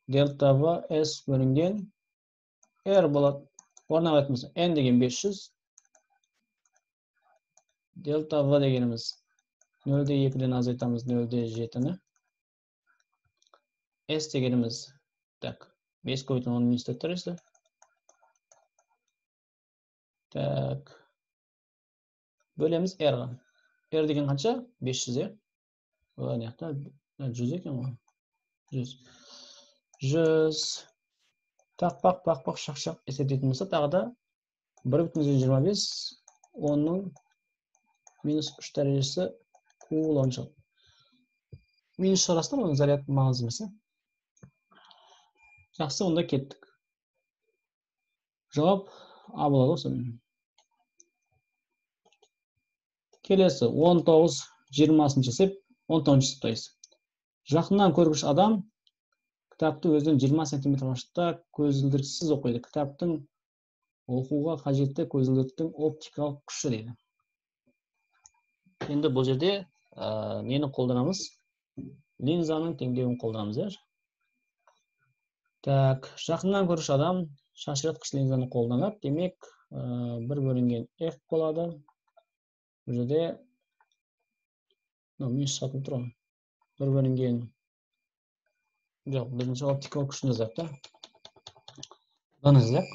дельта V S бөлінген R болады. Орнына қоятын N деген 500. Дельта V дегеніміз 0,2-ден азайтамыз 0,7-ні. S дегеніміз так 5 көбейтілген 10 минус 4 тәресі. Так. Бөлеміз R-ға. R деген қанша? 500, Оған яқта 100 екен ғой. 100. 100. Тақпақ, шақ-шақ есептейтін болса, тағы да 1,25, 10-ның минус 3 дәрежесі кулон шығады. Минус шығарасыздар, оның заряд маңызды емес. Жақсы, онда кеттік. Жауап А болады осы. Келесі 19-20 есеп, 19 сыныптайыз. Жақыннан көргіш адам кітапты өзінен 20 см қашықтықта көзілдіріксіз оқиды. Кітаптың оқуға қажетті көзілдіріктің оптикалық күші дейді. Енді бұл жерде нені қолданамыз? Линзаның теңдеуін қолданамыз. Так, жақыннан көргіш адам шашыратқыш линзаны қолданады. Демек, бір бөлінген F болады. Бұл жерде минус шығатын тұр. Бір бөлінген жоқ, бірінші оптикалық күшін жазайық та. Бұны жазайық.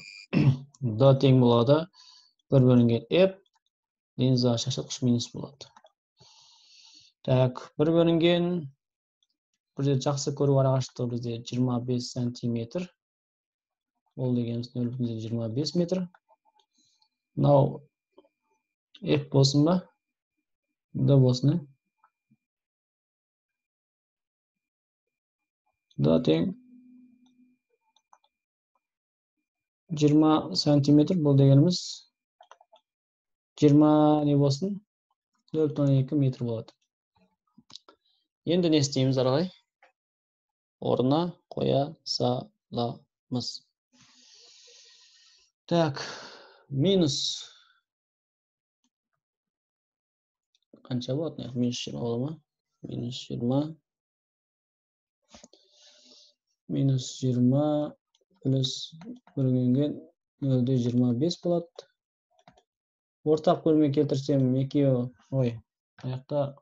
D тең болады. Бір бөлінген F. Линза шашыратқыш минус болады. Так, бір бөлінген бұл жерде жақсы көру арақашықтығы бізде 25 сантиметр. Ол дегеніміз 0,25 метр. Мынау F болсын ба? D болсын. D тең 20 сантиметр. Бұл дегеніміз 20 не болсын? 0,2 метр болады. Енді не істейміз арағай? Орнына қоя саламыз. Так, минус қанша болады? Минус 20 болады ма? Минус 20 минус 20 плюс бөлінген 0,25 болады. Ортақ бөлме келтірсем екеуі, аяқта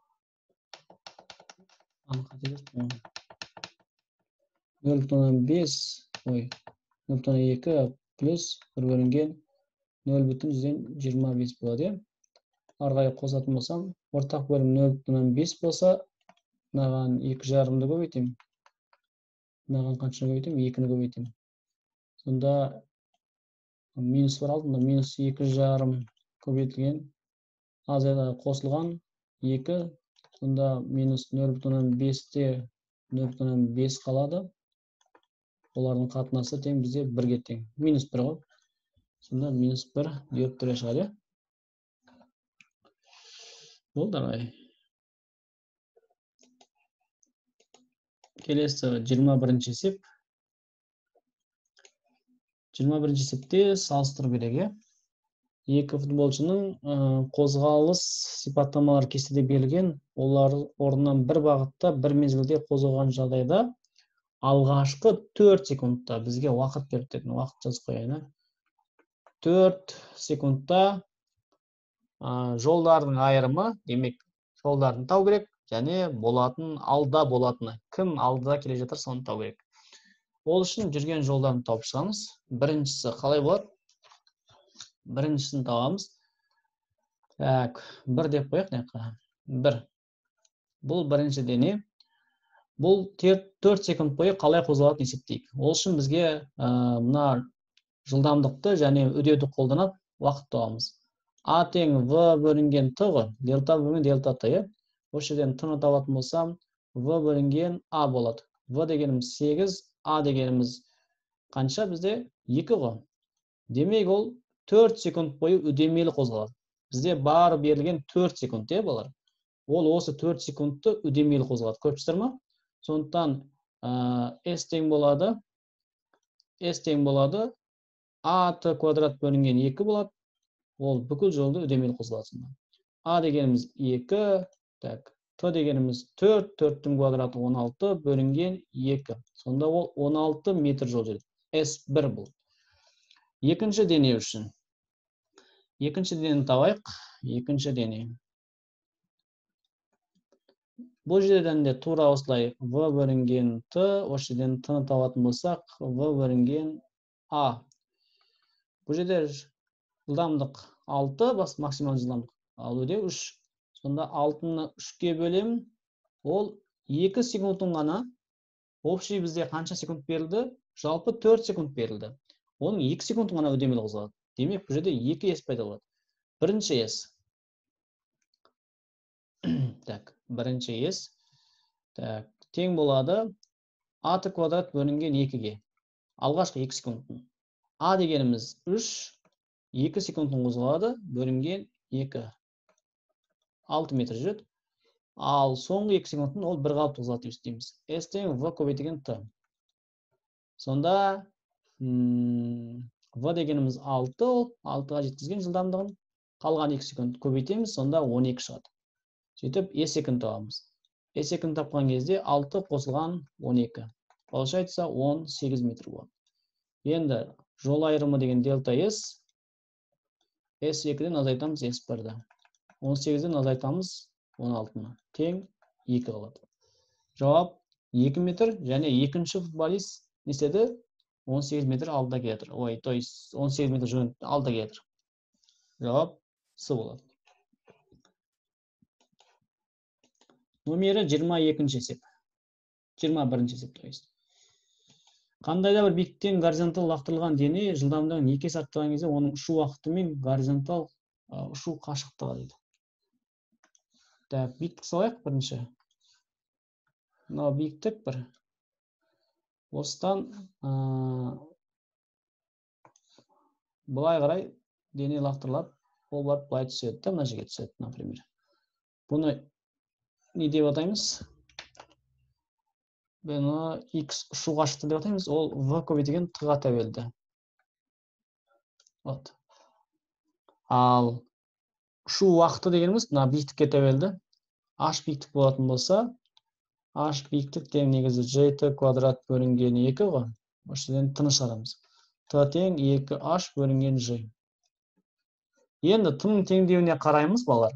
0,5 0,2 плюс бір бөлінген 0,25 болады. Арғай қосатын болсам, ортақ бөлім 0,5 болса, мынаған 2,5-ды көбейтем. Мынаған қаншаны көбейтем? 2-ні көбейтем. Сонда минус бар алдында, минус 2,5 көбейтілген, азайға қосылған 2, сонда минус 0,5-те 0,5 қалады. Олардың қатынасы тең бізде 1-ге тең. Минус 1 ғой. Сонда минус 1 деп тұра шығады. Болды ағай. Келесі 21-ші есеп. 21-ші есепте салыстыру керек. Екі футболшының қозғалыс сипаттамалары кестеде берілген, олар орнынан бір бағытта бір мезгілде қозғалған жағдайда алғашқы 4 секундта бізге уақыт берді. Уақыт жазып қояйын. 4 секундта жолдардың айырымы, демек жолдарын тау керек, және болатын алда болатыны. Кім алдыда келе жатыр, соны тау керек. Ол үшін жүрген жолдарын тауып шығамыз. Біріншісі қалай болады? Біріншісін табамыз. Так, 1 деп қояйық, неққа. 1. Бұл бірінші дене. Бұл 4 секунд бойы қалай қозғалатынын есептейік. Ол үшін бізге мына жылдамдықты және үдеуді қолданып уақыт табамыз. А тең В бөлінген Т ғой. Дельта бөлінген дельта Т. Осы жерден Т-ны табатын болсам, В бөлінген А болады. В дегеніміз 8, А дегеніміз қанша бізде? 2 ғой. Демек ол 4 секунд бойы үдемелі қозғалады. Бізде бар берілген 4 секунд, балар. Ол осы 4 секундты үдемелі қозғалады. Көріпсіздер ма? Сондықтан S тең болады. S тең болады. АТ квадрат бөлінген 2 болады. Ол бүкіл жолды үдемелі қозғалады. А дегеніміз 2, так, Т дегеніміз 4, 4-тің квадраты 16 бөлінген 2. Сонда ол 16 метр жол жүреді. S1 бұл. Екінші дене үшін. Екінші денені табайық. Екінші дене. Бұл жерден де тура осылай В бөлінген Т, осы жерден Т-ны табатын болсақ, В бөлінген А. Бұл жерде жылдамдық 6, бас максимал жылдамдық. Ал өде 3. Сонда 6-ны 3-ке бөлем. Ол 2 секундтың ғана. Общий бізде қанша секунд берілді? Жалпы 4 секунд берілді. Оның 2 секунд ғана үдемелі қозғалады. Демек, бұл жерде 2 S пайда болады. Бірінші S. Так, бірінші S. Так, тең болады. А-ты квадрат бөлінген 2-ге. Алғашқы 2 секундтың. А дегеніміз 3, 2 секундтың қозғалады, бөлінген 2. 6 метр жүреді. Ал соңғы 2 секундтың ол бір қалыпты қозғалады деп істейміз. S тең В көбейтілген Т. Сонда В дегеніміз 6, 6-ға жеткізген жылдамдығын. Қалған 2 секунд көбейтеміз, сонда 12 шығады. Сөйтіп, S секунд табамыз. S секунд тапқан кезде 6 қосылған 12. Получается 18 метр болады. Енді жол айырымы деген дельта S. S2-ден азайтамыз S1-ді. 18-ден азайтамыз 16-ны. Тең 2 қалады. Жауап 2 метр, және екінші футболист нестеді? 18 метр алда келетір. Ой, то есть 18 метр жөнді алда келетір. Жауап С болады. Номері 22-ші есеп. 21-ші есеп, то есть. Қандайда бір биіктіктен горизонтал лақтырылған дене жылдамдығын 2 есе арттырған кезде оның ұшу уақыты мен горизонтал ұшу қашықтығы дейді. Так, биіктік салайық бірінші. Мынау биіктік бір. Осыдан былай қарай дене лақтырылады. Ол барып былай түседі, мына жерге түседі, например. Бұны не деп атаймыз? Бұны X ұшу қашықтығы деп атаймыз. Ол V көбейтілген Т-ға тәуелді. Вот. Ал ұшу уақыты дегеніміз мына биіктікке тәуелді. H биіктік болатын болса, H биіктік тең негізі JT квадрат бөлінген 2 ғой. Осыдан Т-ны шығарамыз. Т тең 2H бөлінген J. Енді Т-ның теңдеуіне қараймыз, балар.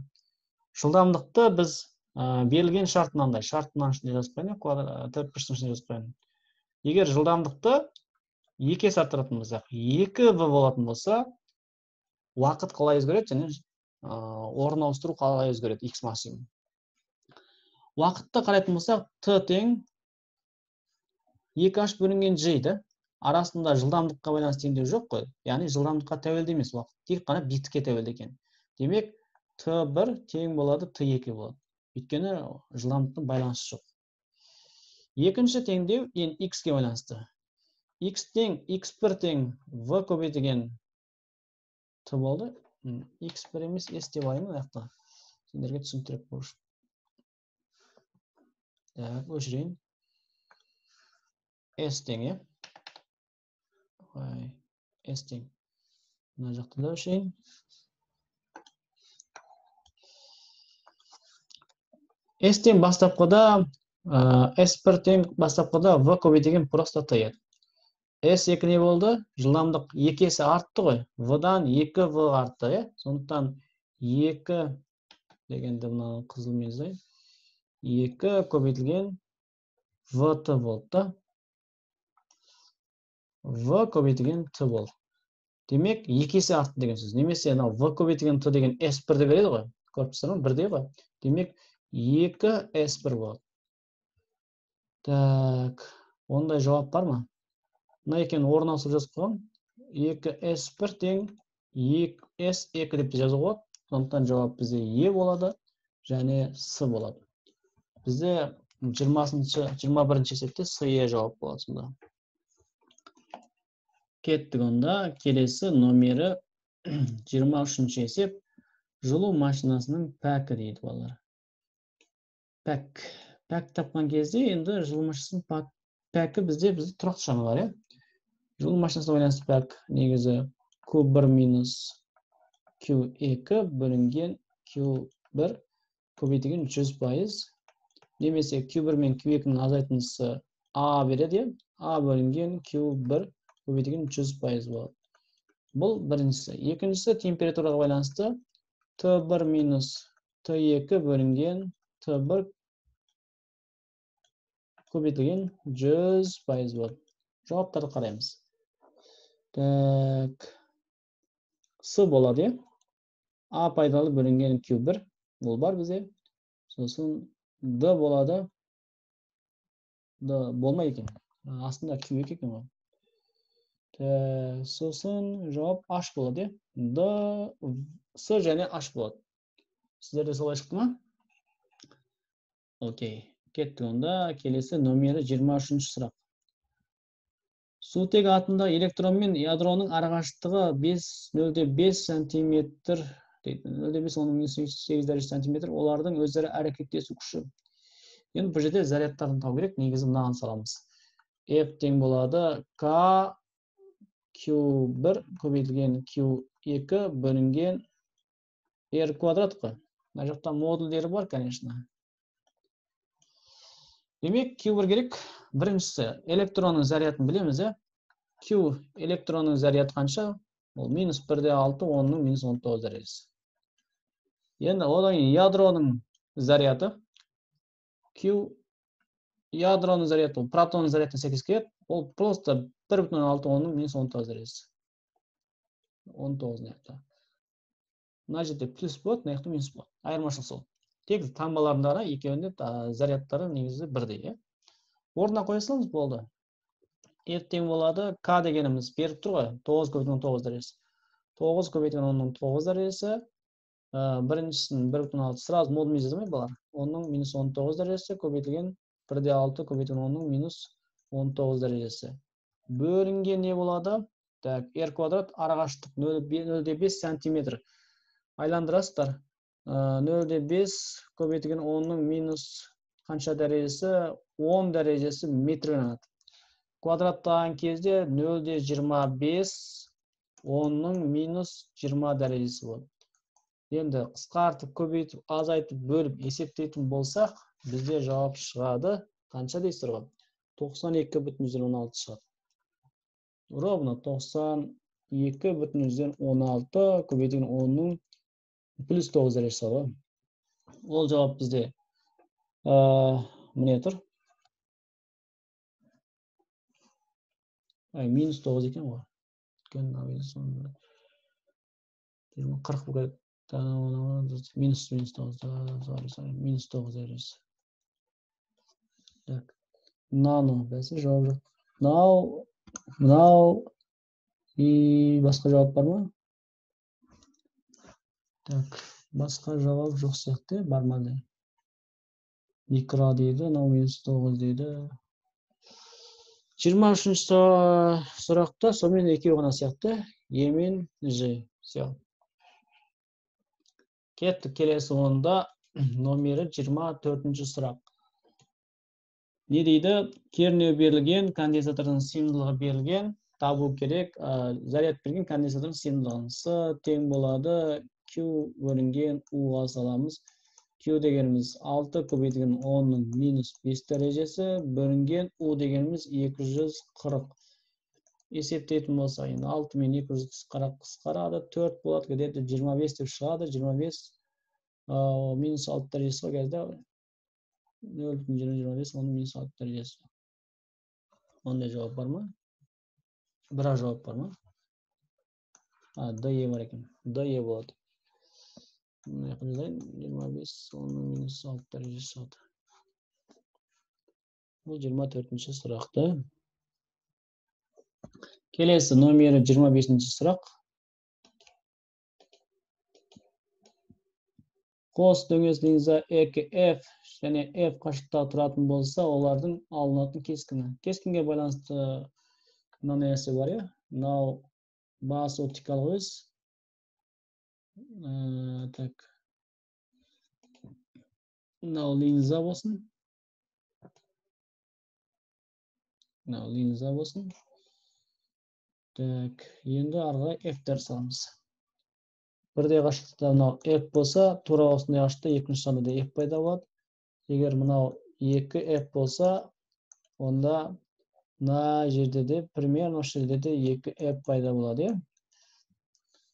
Жылдамдықты біз берілген шарт мынандай. Шартынан ішінде жазып қояйын, төртбұрыштың ішінде жазып қояйын. Егер жылдамдықты 2 есе арттыратын болсақ, 2V болатын болса, уақыт қалай өзгереді, және орын ауыстыру қалай өзгереді, X максимум. Уақытты қарайтын болсақ, T тең 2H бөлінген G ді. Арасында жылдамдыққа байланысты теңдеу жоқ қой. Яғни жылдамдыққа тәуелді емес уақыт. Тек қана биттікке тәуелді екен. Демек, T1 тең болады, T2 болады. Өйткені жылдамдықтың байланысы жоқ. Екінші теңдеу x-ке байланысты. X тең x1 тең v көбейтілген T болды. x1 емес s деп алайын аяқта. Сендерге түсініктірек болу үшін. Өшірейін. S тең, е? S тең. Мына жақты да өшірейін. S тең бастапқыда, S1 тең бастапқыда V көбейтілген просто T еді. S2 не болды? Жылдамдық 2-есі артты ғой. V-дан 2V артты, е? Сондықтан 2 дегенді мына қызылмен жазайын. 2 көбейтілген VT болды. V көбейтілген T болды. Демек, 2-есі артты деген сөз. Немесе V көбейтілген T деген S1-ді береді ғой. Көріпсіздер ме? 1-де ғой. Демек, 2 S1 болады. Так, ондай жауап бар ма? Мына екені орын ауыстырып жазып қойған. 2 S1 тең 2 S2 деп жазуға болады. Сондықтан жауап бізде E болады және С болады. Бізде 21-ші есепте С жауап болады сонда. Кеттік онда. Келесі номері 23-ші есеп. Жылу машинасының пәкі дейді балалар. Пәк. Пәк тапқан кезде енді жылу машинасының пәкі бізде тұрақты шамы бар, е? Жылу машинасына байланысты пәк негізі Q1 минус Q2 бөлінген Q1 көбейтілген 100%. Немесе Q1 мен Q2-ның азайтындысы A береді, A бөлінген Q1 көбейтілген 100% болады. Бұл біріншісі. Екіншісі температураға байланысты T1 минус T2 бөлінген T1 көбейтілген 100% болады. Жауаптарды қараймыз. Так, С болады, е? А пайдалы бөлінген Q1. Бұл бар бізде. Сосын D болады. D болмай екен. Астында Q2 екен ғой. Сосын жауап H болады, е? D, С және H болады. Сіздерде солай шықты ма? Окей. Кетті онда. Келесі номері 23-ші сұрақ. Сутек атында электрон мен ядроның арақашықтығы 0,5 сантиметр, 0,5 оның 8 дәрежесі сантиметр, олардың өздері әрекеттесу күші. Енді бұл жерде зарядтарын тау керек, негізі мынаған саламыз. F тең болады K Q1 көбейтілген Q2 бөлінген R квадрат қой. Мына жақта модульдері бар, конечно. Демек, Q1 керек. Біріншісі электронның зарядын білеміз, е? Q электронның заряд қанша? Ол минус 1,6, оның минус 19 дәрежесі. Енді одан ядроның заряды. Q ядроның заряды, ол протонның зарядына сәйкес келеді. Ол просто 1,6, оның минус 19 дәрежесі. 19 нәқта. Мына жерде плюс болады, мына жақта минус болады. Айырмашылық сол. Тек таңбаларында екеуінде зарядтары негізі бірдей, е? Орнына қоя саламыз, болды. Тең болады, К дегеніміз беріп тұр ғой, 9 көбейтілген 9 дәрежесі. 9 көбейтілген 10-9 дәрежесі. Біріншісін 1,6 сразу модульмен жазамай балар. Оның минус 19 дәрежесі көбейтілген 1,6 көбейтілген 10-ның минус 19 дәрежесі. Бөлінген не болады? Так, R квадрат арақашықтық 0,5 сантиметр. Айландырасыздар. 0,5 көбейтілген 10-ның минус қанша дәрежесі? 10 дәрежесі метрден алады. Квадраттаған кезде 0,25 10-ның минус 20 дәрежесі болады. Енді қысқартып, көбейтіп, азайтып, бөліп, есептейтін болсақ, бізде жауап шығады. Қанша дейсіздер ғой? 92,16 шығады. Ровно 92,16 көбейтілген 10-ның плюс 9 дәрежесі ғой. Ол жауап бізде міне тұр. Минус 9 екен ғой. 40 минус 9 дәрежесі. Так. Мынаны бәсе жауап жоқ. Мынау и басқа жауап бар ма? Так, басқа жауап жоқ сияқты, бар ма әлде? Икра дейді, мынау -9 дейді. 23-ші сұрақта сонымен екеу ғана сияқты. Е мен Ж. Все. Кеттік, келесі онда номері 24-ші сұрақ. Не дейді? Кернеу берілген, конденсатордың сыйымдылығы берілген, табу керек. Заряд берген конденсатордың сыйымдылығын. С тең болады Q бөлінген U-ға саламыз. Q дегеніміз 6 көбейтілген 10-ның -5 дәрежесі, бөлінген U дегеніміз 240. Есептейтін болса, 6 мен 240 қысқарады, 4 болады, где-то 25 деп шығады. 25 -6 дәрежесі кезде 0,25, оның -6 дәрежесі. Ондай жауап бар ма? Бірақ жауап бар ма? ДЕ бар екен. ДЕ болады. 25, оның -6 дәрежесі шығады. Бұл 24-ші сұрақты. Келесі номері 25-ші сұрақ. Қос дөңестігіңізде F және F қашықтықта тұратын болса, олардың алынатын кескіні. Кескінге байланысты мынандай нәрсе бар, иә? Мынау бас оптикалық ось. Так. Мынау линза болсын. Мынау линза болсын. Так, енді арғы F-тер саламыз. Бірде қашықтықта мынау F болса, тура осындай қашықтықта екінші жағында да F пайда болады. Егер мынау 2F болса, онда мына жерде де, примерно осы жерде де 2F пайда болады, иә?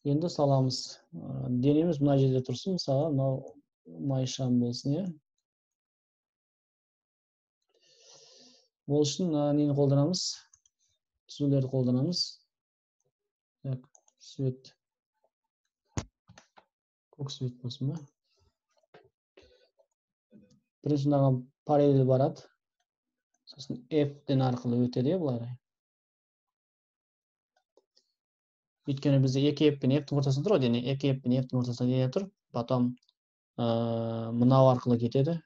Енді саламыз. Денеміз мына жерде тұрсын, мысалы мынау майшам болсын, иә? Ол үшін нені қолданамыз? Түзулерді қолданамыз. Так, свет. Көк свет болсын ба? Бірінші мынаған параллель барады. Сосын F-ден арқылы өтеді, бұлай. Өйткені бізде 2F пен F-тің ортасында тұр, дене 2F пен F-тің ортасында дене тұр. Потом мынау арқылы кетеді.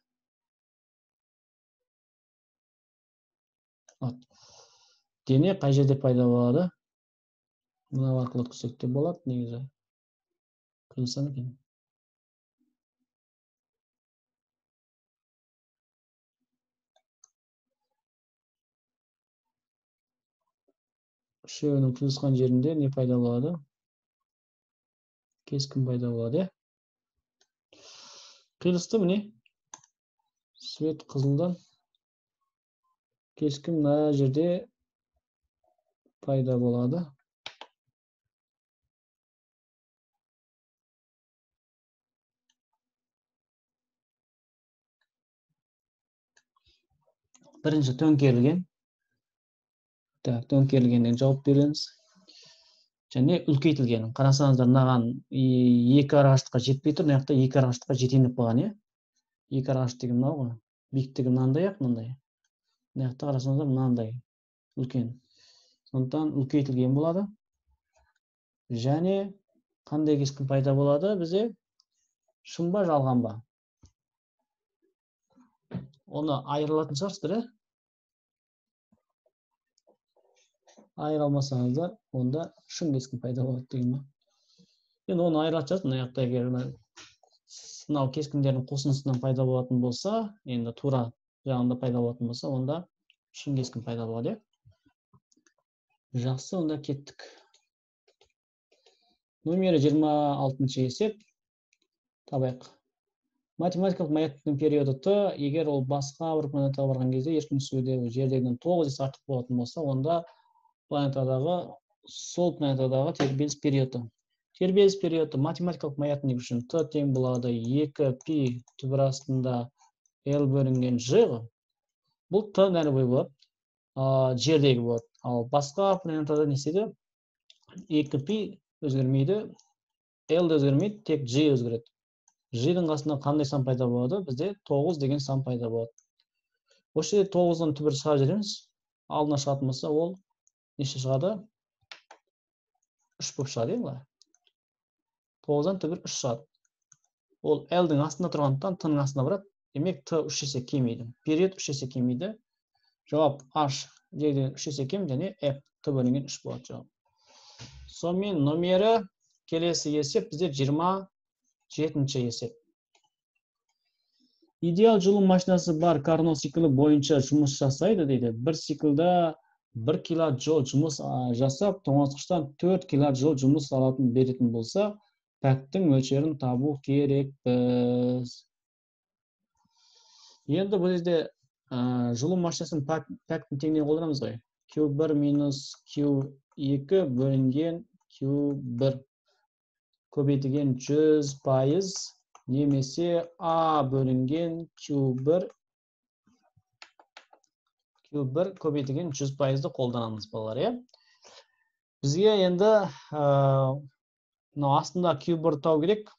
Дене қай жерде пайда болады? Мынау арқылы өткізсек те болады, негізі. Қиылсам екен. Үшеуінің қиылысқан жерінде не пайда болады? Кескін пайда болады, иә? Қиылысты міне. Свет қызылдан. Кескін мына жерде пайда болады. Бірінші төңкерілген. Так, төңкерілгеннен жауап береміз. Және үлкейтілген. Қарасаңыздар, мынаған екі арақашықтыққа жетпей тұр, мына жақта екі арақашықтыққа жетейін деп қойған, иә? Екі арақашықтық деген мынау ғой. Биіктігі мынандай, мынандай. Мына жақта қарасаңыздар, мынандай үлкен. Сондықтан үлкейтілген болады. Және қандай кескін пайда болады бізде? Шын ба, жалған ба? Оны айырылатын шығарсыздар, иә? Айырылмасаңыздар, онда шын кескін пайда болады деген ма? Енді оны айырылатын шығарсыз, мына жақта егер мынау кескіндердің қосындысынан пайда болатын болса, енді тура жағында пайда болатын болса, онда шын кескін пайда болады, иә? Жақсы, онда кеттік. Номері 26-шы есеп. Табайық. Математикалық маятниктің периоды Т, егер ол басқа бір планетаға барған кезде еркін түсуде жердегіден 9 есе артық болатын болса, онда сол планетадағы тербеліс периоды. Тербеліс периоды математикалық маятник үшін Т тең болады 2π түбір астында L бөлінген Ж ғой. Бұл Т нөлевой болады, жердегі болады. Ал басқа планетада не істейді? 2π өзгермейді, L де өзгермейді, тек G өзгереді. G-дің қасында қандай сан пайда болады? Бізде 9 деген сан пайда болады. Ошол жерде 9-дан түбір шыға береміз. Алдына шығатын болса, ол неше шығады? 3 болып шығады, былай. 9-дан түбір 3 шығады. Ол L-дің астында тұрғандықтан T-ның астына барады. Демек, T 3 есе кемейді. Период 3 есе кемейді. Жауап H жерден 3 есе кем, және F T бөлінген 3 болады жауап. Сонымен номері келесі есеп бізде 27-ші есеп. Идеал жылу машинасы бар Карнот циклі бойынша жұмыс жасайды дейді. Бір циклда 1 килоджол жұмыс жасап, тоңазытқыштан 4 килоджол жұмыс алатын беретін болса, пәктің мөлшерін табу керекпіз. Енді бұл жерде жылу машинасын пәктің теңдігіне қолданамыз ғой. Q1 минус Q2 бөлінген Q1 көбейтілген 100%, немесе A бөлінген Q1 көбейтілген 100%ды қолданамыз балалар, е? Бізге енді астында Q1 тау керек.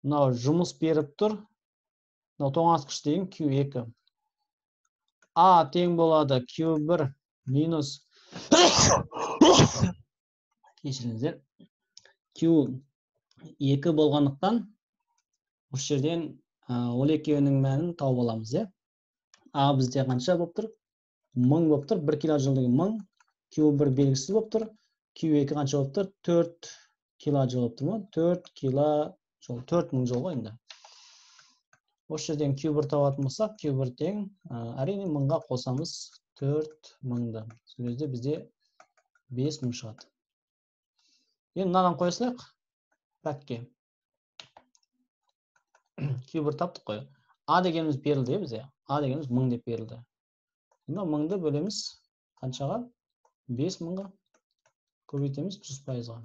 Жұмыс беріп тұр. Тоңазытқыш деген Q2. A тең болады Q1 минус кешіріңіздер. Q2 болғандықтан осы жерден ол екеуінің мәнін тауып аламыз, е? A бізде қанша болып тұр? 1000 болып тұр. 1 килоджол деген 1000. Q1 белгісіз болып тұр. Q2 қанша болып тұр? 4 килоджол болып тұр ма? 4 килоджол. 4000 жол ғой енді. Осы жерден Q1 табатын болсақ, Q1 тең, әрине 1000-ға қосамыз 4000-ды. Сол кезде бізде 5000 шығады. Енді мынаны қоя салайық пәкке. Q1 таптық қой. A дегеніміз берілді, бізде. A дегеніміз 1000 деп берілді. 1000-ды бөлеміз қаншаға? 5000-ға. Көбейтеміз 100%-ға.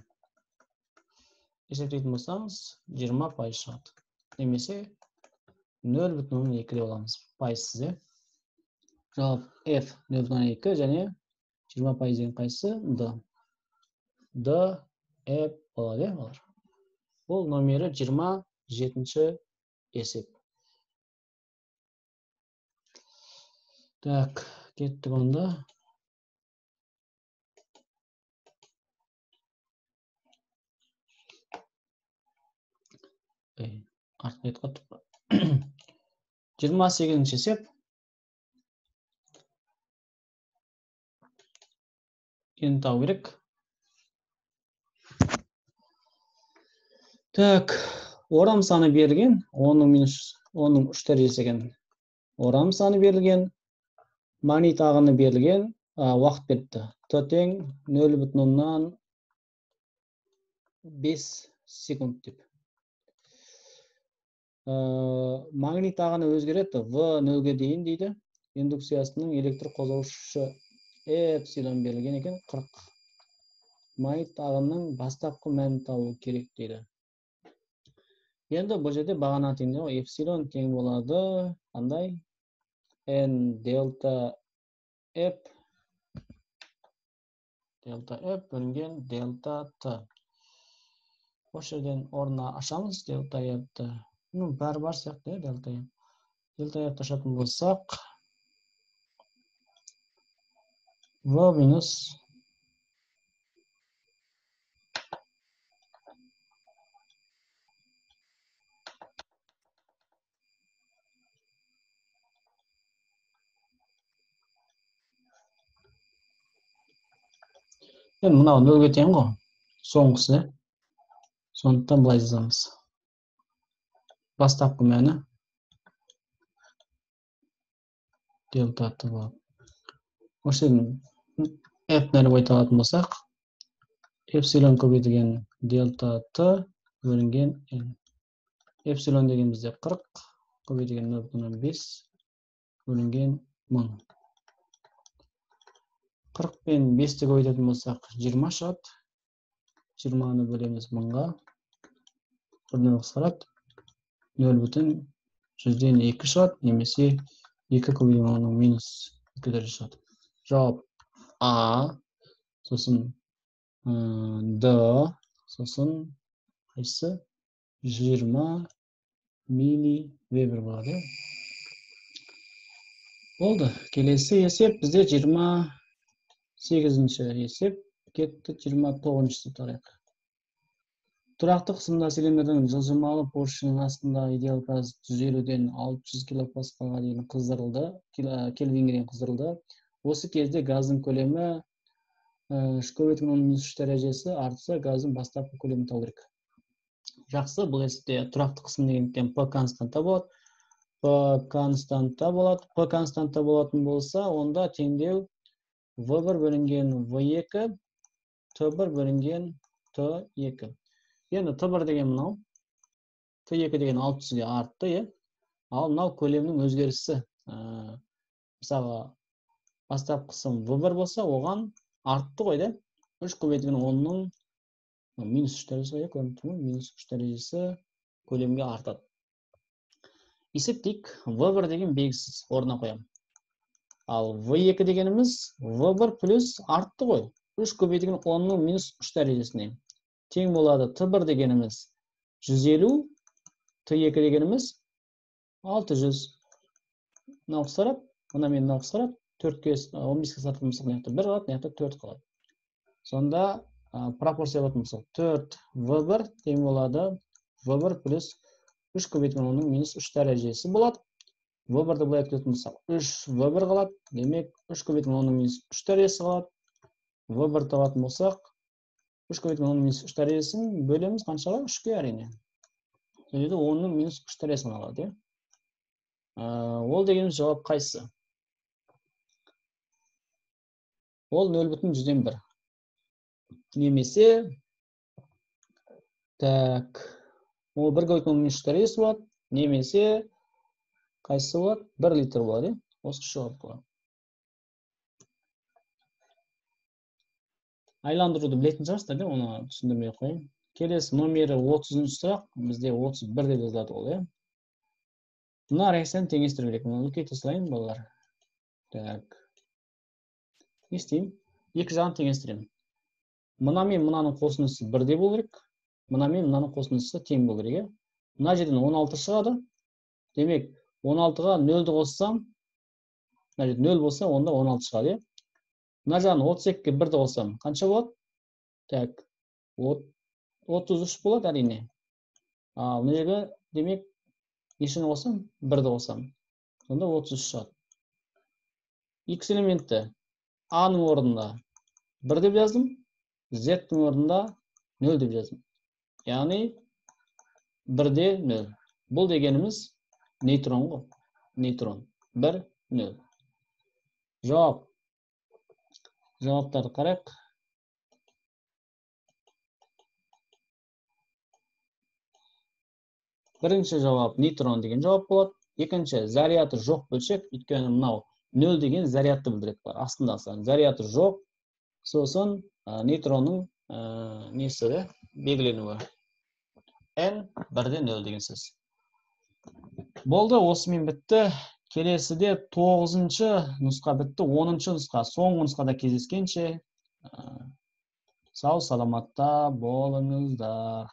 Есептейтін болсаңыз 20% шығады. Немесе 0,2 деп аламыз. Пайызсыз, е? Жауап F 0,2 және 20% деген қайсысы? D. D, F болады, е? Бұл номері 27-ші есеп. Так, кеттік онда. Артық ет қаттық. 28-ші есеп. Енді тау керек. Так, орам саны берілген, 10-ның 3 дәрежесі екен. Орам саны берілген, магнит ағыны берілген, уақыт беріпті. Т тең 0,5 секунд деп. Магнит ағыны өзгереді, В 0-ге дейін дейді. Индукциясының электр қозғаушы эпсилон берілген екен 40. Магнит ағынның бастапқы мәнін табу керек дейді. Енді бұл жерде бағана теңдеу эпсилон тең болады. Қандай? N delta F бөлінген delta T. Осы жерден орнына ашамыз delta F-ті. Бәрі бар сияқты, delta F. Delta F-ті ашатын болсақ, V минус енді мынау 0-ге тең ғой. Соңғысы. Сондықтан былай жазамыз. Бастапқы мәні delta T болады. Осы F-нәрі байталатын болсақ, эпсилон көбейтілген delta T бөлінген N. Эпсилон деген бізде 40, көбейтілген 0,5 бөлінген 1000. 40 пен 5-ті көбейтетін болсақ 20 шығады. 20-ны бөлеміз 1000-ға. Бірден қысқарады. 0,2 шығады, немесе 2 көбейтілген 10-ның минус 2 дәрежесі шығады. Жауап А, сосын Д, сосын қайсысы? 20 милливебер болады. Oldu. Келесі есеп бізде 28-ші есеп. Кетті 29-ші тарайық. Тұрақты қысымда цилиндрдің жылжымалы поршының астында идеал газ 150-ден 600 килопаскалға дейін қыздырылды, кельвинге дейін қыздырылды. Осы кезде газдың көлемі 3,3 дәрежесі артса, газдың бастапқы көлемін табу керек. Жақсы, бұл есепте тұрақты қысым дегендіктен P константа болады. P константа болатын болса, онда теңдеу V1 бөлінген V2, T1 бөлінген T2. Енді T1 деген мынау, T2 деген 600-ге артты, ал мынау көлемнің өзгерісі. Мысалы, бастапқы қысым V1 болса, оған артты ғой, 3/10-ның -3 дәрежесі, -3 дәрежесі көлемге артады. Есептейік, V1 деген белгісіз, орнына қоямын. Ал V2 дегеніміз V1 плюс артты ғой, 3/10-ның -3 дәрежесіне. Тең болады T1 дегеніміз 150, T2 дегеніміз 600. Мынау қысарады, мына мен мынау қысарады, 4-ке 15-ке сатылмысық, мынақты 1 қалады, мынақты 4 қалады. Сонда пропорция болатын болса 4 V1 тең болады V1 плюс 3/10-ның -3 дәрежесі болады. V1-ді былай кететін болсақ 3 V1 қалады, демек 3/10-ның -3 дәрежесі қалады. V1 табатын болсақ 3/10-ның -3 дәрежесін бөлеміз қаншаға? 3-ке әрине. Сөйледі 10-ның -3 дәрежесін алады. Ол дегеніміз жауап қайсы? Ол 0,1. Немесе, ол 1/3 дәрежесі болады, немесе қайсы болады? 1 литр болады. Осы жауап болады. Айландыруды білетін шығарсыздар, оны түсіндірмей қояйын. Келесі номері 30-ші сұрақ, бізде 31 деп жазылады ол, Мына әрекеттен теңестіру керек. Мұны үлкейте салайын, балалар. Не істеймін? Екі жағын теңестіремін. Мына мен мынаның қосындысы 1-де болу керек. Мына мен мынаның қосындысы тең болу керек. Мына жерден 16 шығады. Демек, 16-ға 0-ді қоссам, мына жерде 0 болса, онда 16 шығады. Мына жағын 32-ке 1-ді қоссам, қанша болады? 33 болады әрине. Мына жерге, демек, нешені қоссам? 1-ді қоссам. Сонда 33 шығады. X элементті A-ның орнында 1 деп жаздым, Z-дің орнында 0 деп жаздым. Яғни 1-де 0. Бұл дегеніміз нейтрон ғой. Нейтрон. 1, 0. Жауап. Жауаптарды қарайық. Бірінші жауап нейтрон деген жауап болады. Екінші заряды жоқ бөлшек, өйткені мынау 0 деген зарядты білдіреді бар. Астында заряды жоқ, сосын нейтронның несі белгіленуі. N 1-де 0 деген сөз. Болды, осымен бітті. Келесіде 9-шы нұсқа бітті, 10-шы нұсқа, соңғы нұсқада кездескенше сау саламатта болыңыздар.